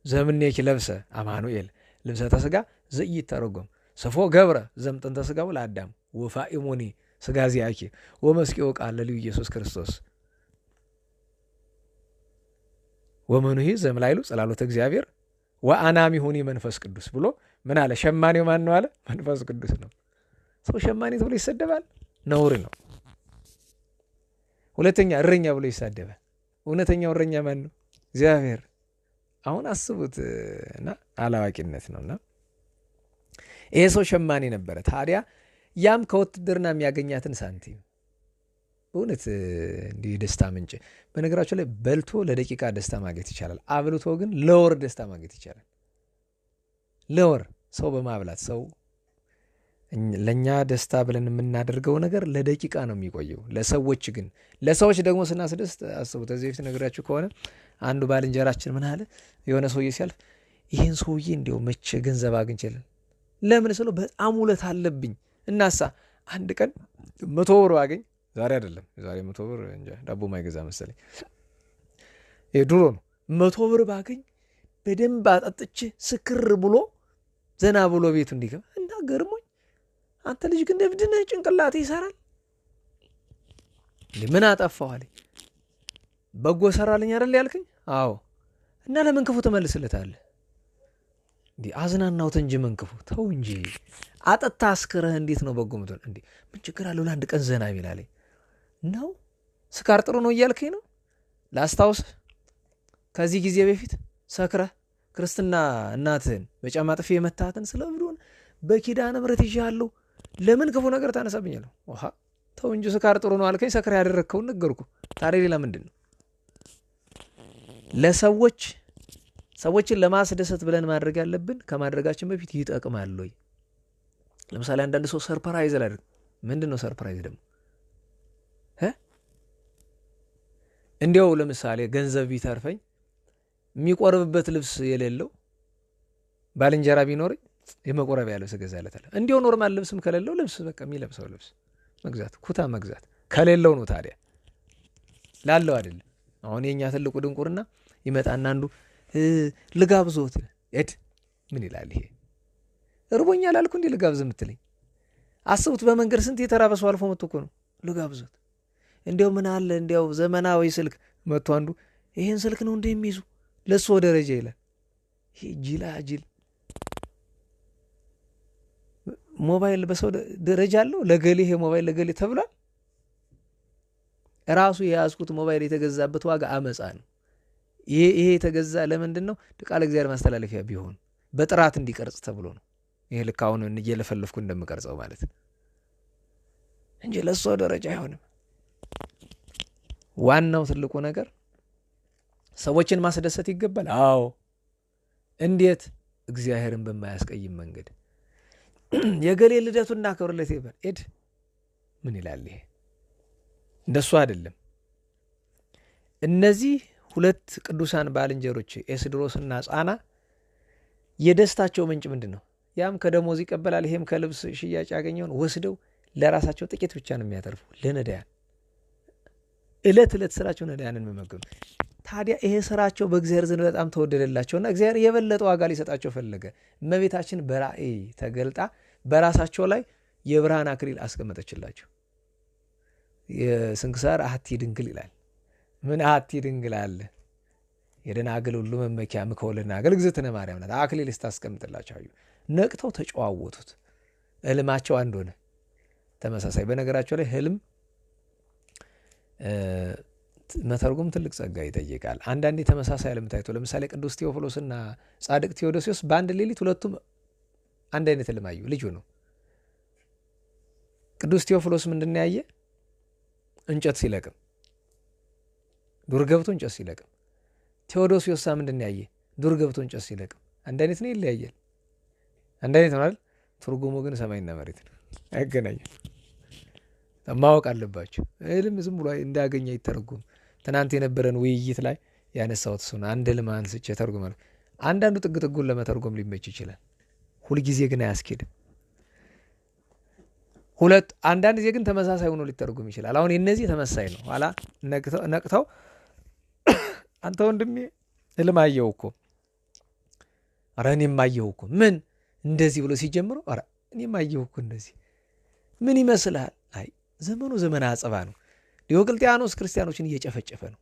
ዘምኔኪ ለብሰ አማኑኤል ልብሰተ ሥጋ ዘኢይተረጎም ሰፎ ገብረ ዘምጥንተ ሥጋው ለአዳም ወፋኢሙኒ ሥጋ ዚአኪ ወመስቂው ቃል ለልዩ ኢየሱስ ክርስቶስ ወመኑሂ ዘምላይሉ ጸላሎተ እግዚአብሔር ወአናሚሁኒ መንፈስ ቅዱስ ብሎ ምን አለ? ሸማኔው ማን ነው አለ? መንፈስ ቅዱስ ነው። ሰው ሸማኔ ተብሎ ይሰደባል? ነውር ነው። ሁለተኛ እረኛ ብሎ ይሳደባል። እውነተኛው እረኛ ማን ነው? እግዚአብሔር። አሁን አስቡት እና አላዋቂነት ነውና ይሄ ሰው ሸማኔ ነበረ። ታዲያ ያም ከውትድርና የሚያገኛትን ሳንቲም በእውነት እንዲህ ደስታ ምንጭ። በነገራቸው ላይ በልቶ ለደቂቃ ደስታ ማግኘት ይቻላል። አብልቶ ግን ለወር ደስታ ማግኘት ይቻላል። ለወር ሰው በማብላት ሰው ለእኛ ደስታ ብለን የምናደርገው ነገር ለደቂቃ ነው የሚቆየው። ለሰዎች ደግሞ ስናስደስት አስቡት። ከዚህ በፊት ነግራችሁ ከሆነ አንዱ ባልንጀራችን ምን አለ? የሆነ ሰውዬ ሲያልፍ ይህን ሰውዬ እንዲያው መቼ ገንዘብ አግኝችልን ለምን ስለው በጣም ውለት አለብኝ እናሳ አንድ ቀን 100 ብር አገኝ። ዛሬ አይደለም፣ ዛሬ 100 ብር እንጃ ዳቦ ማይገዛ መሰለኝ። ድሮ ነው 100 ብር ባገኝ በደንብ አጠጥቼ ስክር ብሎ ዘና ብሎ ቤቱ እንዲገባ እና ገርሞኝ፣ አንተ ልጅ ግን ደብድነህ ጭንቅላቴ ይሰራል ምን አጠፋው አለኝ። በጎ ሰራልኝ አይደል ያልከኝ? አዎ። እና ለምን ክፉ ትመልስለታለህ? እንዴ አዝናናውት እንጂ ምን ክፉ ተው እንጂ አጠጣ አስክረህ እንዴት ነው በጎ ምትሆን? እንዴ ምን ችግር አለው ለአንድ ቀን ዘና ይላል ነው? ስካር ጥሩ ነው እያልከኝ ነው? ላስታውስ፣ ከዚህ ጊዜ በፊት ሰክረህ ክርስትና እናትህን በጫማ ጥፊ የመታትን ስለብዶን በኪዳነ ምሕረት ይዣለሁ ለምን ክፉ ነገር ታነሳብኛለህ? ውሃ ተው እንጂ ስካር ጥሩ ነው አልከኝ፣ ሰክረህ ያደረግከውን ነገርኩ። ታዲያ ሌላ ምንድን ነው? ሰዎችን ለማስደሰት ብለን ማድረግ ያለብን ከማድረጋችን በፊት ይጠቅማል ወይ? ለምሳሌ አንዳንድ ሰው ሰርፕራይዝ ላድርግ። ምንድን ነው ሰርፕራይዝ ደግሞ? እንዲያው ለምሳሌ ገንዘብ ቢተርፈኝ የሚቆርብበት ልብስ የሌለው ባልንጀራ ቢኖረኝ የመቆረቢያ ልብስ እገዛለታለሁ። እንዲያው ኖርማል ልብስም ከሌለው ልብስ በቃ የሚለብሰው ልብስ መግዛት፣ ኩታ መግዛት ከሌለው ነው። ታዲያ ላለው አይደለም። አሁን የኛ ትልቁ ድንቁርና ይመጣና አንዱ ልጋብዞት ሄድ ምን ይላል? ይሄ እርቦኛል አልኩ እንዴ ልጋብዝ የምትለኝ? አስቡት። በመንገድ ስንት የተራበ ሰው አልፎ መጥቶ እኮ ነው ልጋብዞት። እንዲያው ምን አለ እንዲያው ዘመናዊ ስልክ መጥቶ አንዱ ይሄን ስልክ ነው እንደሚይዙ ለሱ ደረጃ ይላል። ይሄ ጅል ሞባይል በሰው ደረጃ አለው። ለገሌ ይሄ ሞባይል ለገሌ ተብሏል። ራሱ የያዝኩት ሞባይል የተገዛበት ዋጋ አመፃ ነው። ይሄ የተገዛ ለምንድን ነው? ቃለ እግዚአብሔር ማስተላለፊያ ቢሆን በጥራት እንዲቀርጽ ተብሎ ነው። ይሄ ልክ አሁን እየለፈለፍኩ እንደምቀርጸው ማለት እንጂ ለሱ ደረጃ አይሆንም። ዋናው ትልቁ ነገር ሰዎችን ማስደሰት ይገባል። አዎ። እንዴት? እግዚአብሔርን በማያስቀይም መንገድ። የገሌ ልደቱን እናከብርለት ይባል ኤድ ምን ይላል? ይሄ እንደሱ አይደለም። እነዚህ ሁለት ቅዱሳን ባልንጀሮች ኤስድሮስና ጻና የደስታቸው ምንጭ ምንድን ነው? ያም ከደሞዝ ይቀበላል፣ ይሄም ከልብስ ሽያጭ ያገኘውን ወስደው ለራሳቸው ጥቂት ብቻ ነው የሚያተርፉ። ለነዳያን ዕለት ስራቸው ነዳያንን መመገብ። ታዲያ ይሄ ስራቸው በእግዚአብሔር ዘንድ በጣም ተወደደላቸውና እግዚአብሔር የበለጠ ዋጋ ሊሰጣቸው ፈለገ። እመቤታችን በራእይ ተገልጣ በራሳቸው ላይ የብርሃን አክሊል አስቀመጠችላቸው። የስንክሳር አሐቲ ድንግል ይላል። ምን አሐቲ ድንግል አለ? የደናግል ሁሉ መመኪያ ምከወልድና አገል እግዝእትነ ማርያም ናት። አክሊል ስታስቀምጥላቸው አዩ። ነቅተው ተጨዋወቱት። ህልማቸው አንድ ሆነ። ተመሳሳይ በነገራቸው ላይ ህልም መተርጎም ትልቅ ጸጋ ይጠይቃል። አንዳንዴ ተመሳሳይ ህልም ታይቶ ለምሳሌ ቅዱስ ቴዎፍሎስና ጻድቅ ቴዎዶሲዎስ በአንድ ሌሊት ሁለቱም አንድ አይነት ህልም አዩ። ልጁ ነው። ቅዱስ ቴዎፍሎስ ምንድን ያየ? እንጨት ሲለቅም፣ ዱር ገብቶ እንጨት ሲለቅም። ቴዎዶሲዎስ ምንድን ያየ? ዱር ገብቶ እንጨት ሲለቅም። አንድ አይነት ነው? ይለያያል? አንድ አይነት ነው አይደል? ትርጉሙ ግን ሰማይና መሬት ነው። አይገናኝም። ማወቅ አለባቸው። ህልም ዝም ብሎ እንዳገኘ አይተረጎም። ትናንት የነበረን ውይይት ላይ ያነሳሁት እሱ ነው። አንድ ህልም አንስቼ ተርጉማለሁ። አንዳንዱ ጥጉን ለመተርጎም ሊመች ይችላል። ሁልጊዜ ግን አያስኬድም። ሁለት አንዳንድ ጊዜ ግን ተመሳሳይ ሆኖ ሊተረጎም ይችላል። አሁን የነዚህ ተመሳሳይ ነው። ኋላ ነቅተው አንተ ወንድሜ ህልም አየሁ እኮ፣ ኧረ እኔም አየሁ እኮ፣ ምን እንደዚህ ብሎ ሲጀምሩ፣ ኧረ እኔም አየሁ እኮ እንደዚህ፣ ምን ይመስልሃል? አይ ዘመኑ ዘመነ አጸባ ነው። ዲዮቅልጥያኖስ ክርስቲያኖችን እየጨፈጨፈ ነው።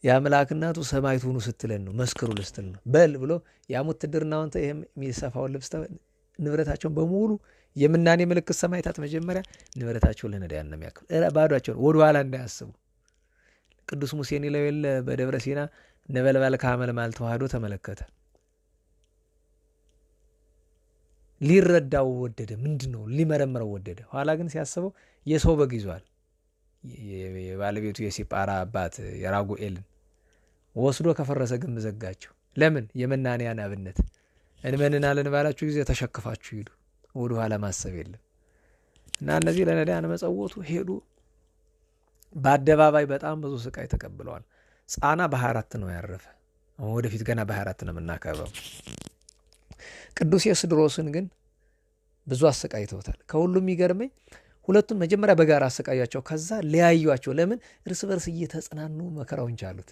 የአምላክ እናቱ ሰማዕት ሁኑ ስትለን ነው፣ መስክሩ ልስትል ነው። በል ብሎ የውትድርናውን ይሄም የሚሰፋውን ልብስ ንብረታቸውን በሙሉ የምናኔ ምልክት ሰማዕታት መጀመሪያ ንብረታቸውን ለነዳያን ነው የሚያክል፣ ባዷቸውን ወደ ኋላ እንዳያስቡ። ቅዱስ ሙሴን ይለው የለ በደብረ ሲና ነበልባል ከሐመልማል ተዋህዶ ተመለከተ። ሊረዳው ወደደ። ምንድነው ሊመረምረው ወደደ። ኋላ ግን ሲያስበው የሰው በግ ይዟል። የባለቤቱ የሲጳራ አባት የራጉኤልን ወስዶ ከፈረሰ ግንብ ዘጋቸው። ለምን? የመናንያን አብነት እንመንናለን ባላችሁ ጊዜ ተሸክፋችሁ ሂዱ፣ ወደ ኋላ ማሰብ የለም። እና እነዚህ ለነዳያን መጸወቱ ሄዱ። በአደባባይ በጣም ብዙ ስቃይ ተቀብለዋል። ጻና በ24 ነው ያረፈ። አሁን ወደፊት ገና በ24 ነው የምናከብረው። ቅዱስ የስድሮስን ግን ብዙ አሰቃይተውታል። ከሁሉም የሚገርመኝ ሁለቱም መጀመሪያ በጋራ አሰቃያቸው፣ ከዛ ለያዩቸው። ለምን? እርስ በርስ እየተጽናኑ መከራውን ቻሉት።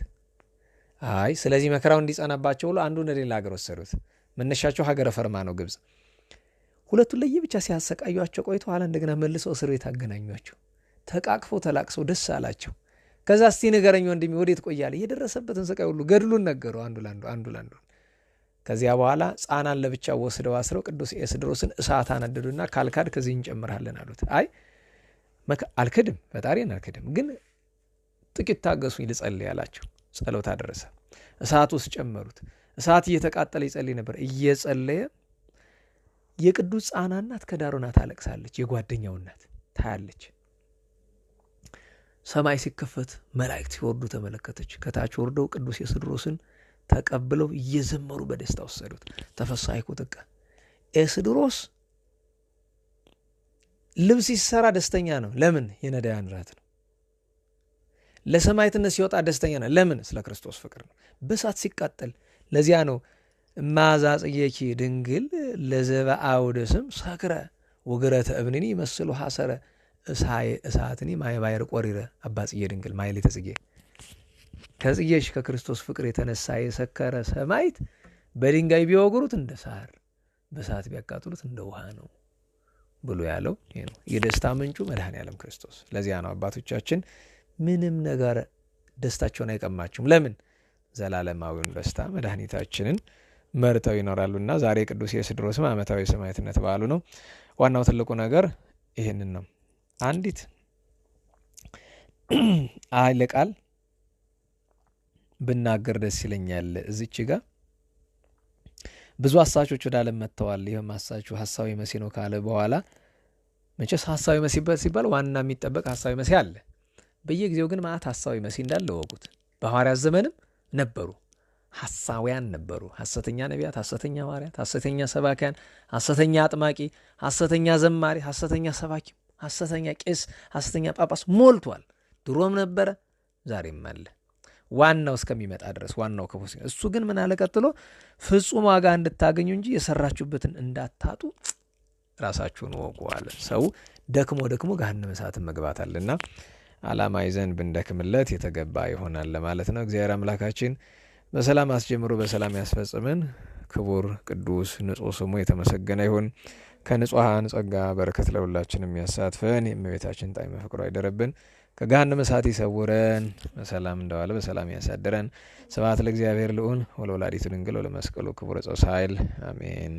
አይ ስለዚህ መከራው እንዲጸናባቸው ብሎ አንዱን ወደ ሌላ ሀገር ወሰዱት። መነሻቸው ሀገረ ፈርማ ነው፣ ግብጽ። ሁለቱን ለየብቻ ሲያሰቃዩቸው ቆይቶ ኋላ እንደገና መልሰው እስር ቤት አገናኟቸው። ተቃቅፈው ተላቅሰው ደስ አላቸው። ከዛ እስቲ ንገረኝ ወንድሜ ወዴት ቆያለ? የደረሰበትን ስቃይ ሁሉ ገድሉን ነገረው አንዱ ላንዱ። ከዚያ በኋላ ጻናን ለብቻ ወስደው አስረው ቅዱስ ኤስድሮስን እሳት አነደዱና ካልካድ ከዚህ እንጨምራለን አሉት። አይ አልክድም፣ ፈጣሪን አልክድም፣ ግን ጥቂት ታገሱኝ ልጸልይ አላቸው። ጸሎት አደረሰ። እሳት ውስጥ ጨመሩት። እሳት እየተቃጠለ ይጸልይ ነበር። እየጸለየ የቅዱስ ጻና እናት ከዳር ሆና ታለቅሳለች። የጓደኛው እናት ታያለች። ሰማይ ሲከፈት መላእክት ሲወርዱ ተመለከተች። ከታች ወርደው ቅዱስ ኤስድሮስን ተቀብለው እየዘመሩ በደስታ ወሰዱት። ተፈሳይኩ ጥቀ ኤስድሮስ ልብስ ሲሰራ ደስተኛ ነው። ለምን? የነዳያን ራት ነው። ለሰማዕትነት ሲወጣ ደስተኛ ነው። ለምን? ስለ ክርስቶስ ፍቅር ነው። በእሳት ሲቃጠል ለዚያ ነው ማዛ ጽየኪ ድንግል ለዘበአውደ ስም ሰክረ ወግረተ እብንኒ መስሉ ሐሰረ እሳትኒ ማይባይር ቆሪረ አባ ጽየ ድንግል ማይሌተ ጽጌ ከጽጌሽ ከክርስቶስ ፍቅር የተነሳ የሰከረ ሰማዕት በድንጋይ ቢወግሩት እንደ ሳር በእሳት ቢያቃጥሉት እንደ ውሃ ነው ብሎ ያለው ይሄ ነው። የደስታ ምንጩ መድኃኔዓለም ክርስቶስ። ለዚያ ነው አባቶቻችን ምንም ነገር ደስታቸውን አይቀማቸውም። ለምን? ዘላለማዊውን ደስታ መድኃኒታችንን መርተው ይኖራሉና። ዛሬ ቅዱስ የስድሮስም ዓመታዊ ሰማዕትነት በዓሉ ነው። ዋናው ትልቁ ነገር ይህንን ነው። አንዲት ኃይለ ቃል ብናገር ደስ ይለኛል። እዚች ጋር ብዙ ሐሳቾች ወደ ዓለም መጥተዋል። ይህም ሐሳቹ ሐሳዊ መሲህ ነው ካለ በኋላ መቼስ ሐሳዊ መሲህ ሲባል ዋና የሚጠበቅ ሐሳዊ መሲህ አለ። በየጊዜው ግን ማለት ሐሳዊ መሲህ እንዳለ ወቁት። በሐዋርያት ዘመንም ነበሩ፣ ሐሳውያን ነበሩ። ሐሰተኛ ነቢያት፣ ሐሰተኛ ሐዋርያት፣ ሐሰተኛ ሰባኪያን፣ ሐሰተኛ አጥማቂ፣ ሐሰተኛ ዘማሪ፣ ሐሰተኛ ሰባኪ፣ ሐሰተኛ ቄስ፣ ሐሰተኛ ጳጳስ ሞልቷል። ድሮም ነበረ፣ ዛሬም አለ። ዋናው እስከሚመጣ ድረስ ዋናው ክፉ። እሱ ግን ምን አለ ቀጥሎ? ፍጹም ዋጋ እንድታገኙ እንጂ የሰራችሁበትን እንዳታጡ ራሳችሁን ወቁ አለ። ሰው ደክሞ ገሃነመ እሳትን መግባት አለና ዓላማ ይዘን ብንደክምለት የተገባ ይሆናል ለማለት ነው። እግዚአብሔር አምላካችን በሰላም አስጀምሮ በሰላም ያስፈጽምን። ክቡር ቅዱስ ንጹሕ ስሙ የተመሰገነ ይሁን። ከንጹሐን ጸጋ በረከት ለሁላችንም ያሳትፈን። የእመቤታችን ጣዕመ ፍቅሯ ይደረብን። ከገሃነመ እሳት ይሰውረን። በሰላም እንደዋለ በሰላም ያሳድረን። ስብሐት ለእግዚአብሔር ልዑል ወለወላዲቱ ድንግል ወለመስቀሉ ክቡር ዕፀ ኃይል አሜን።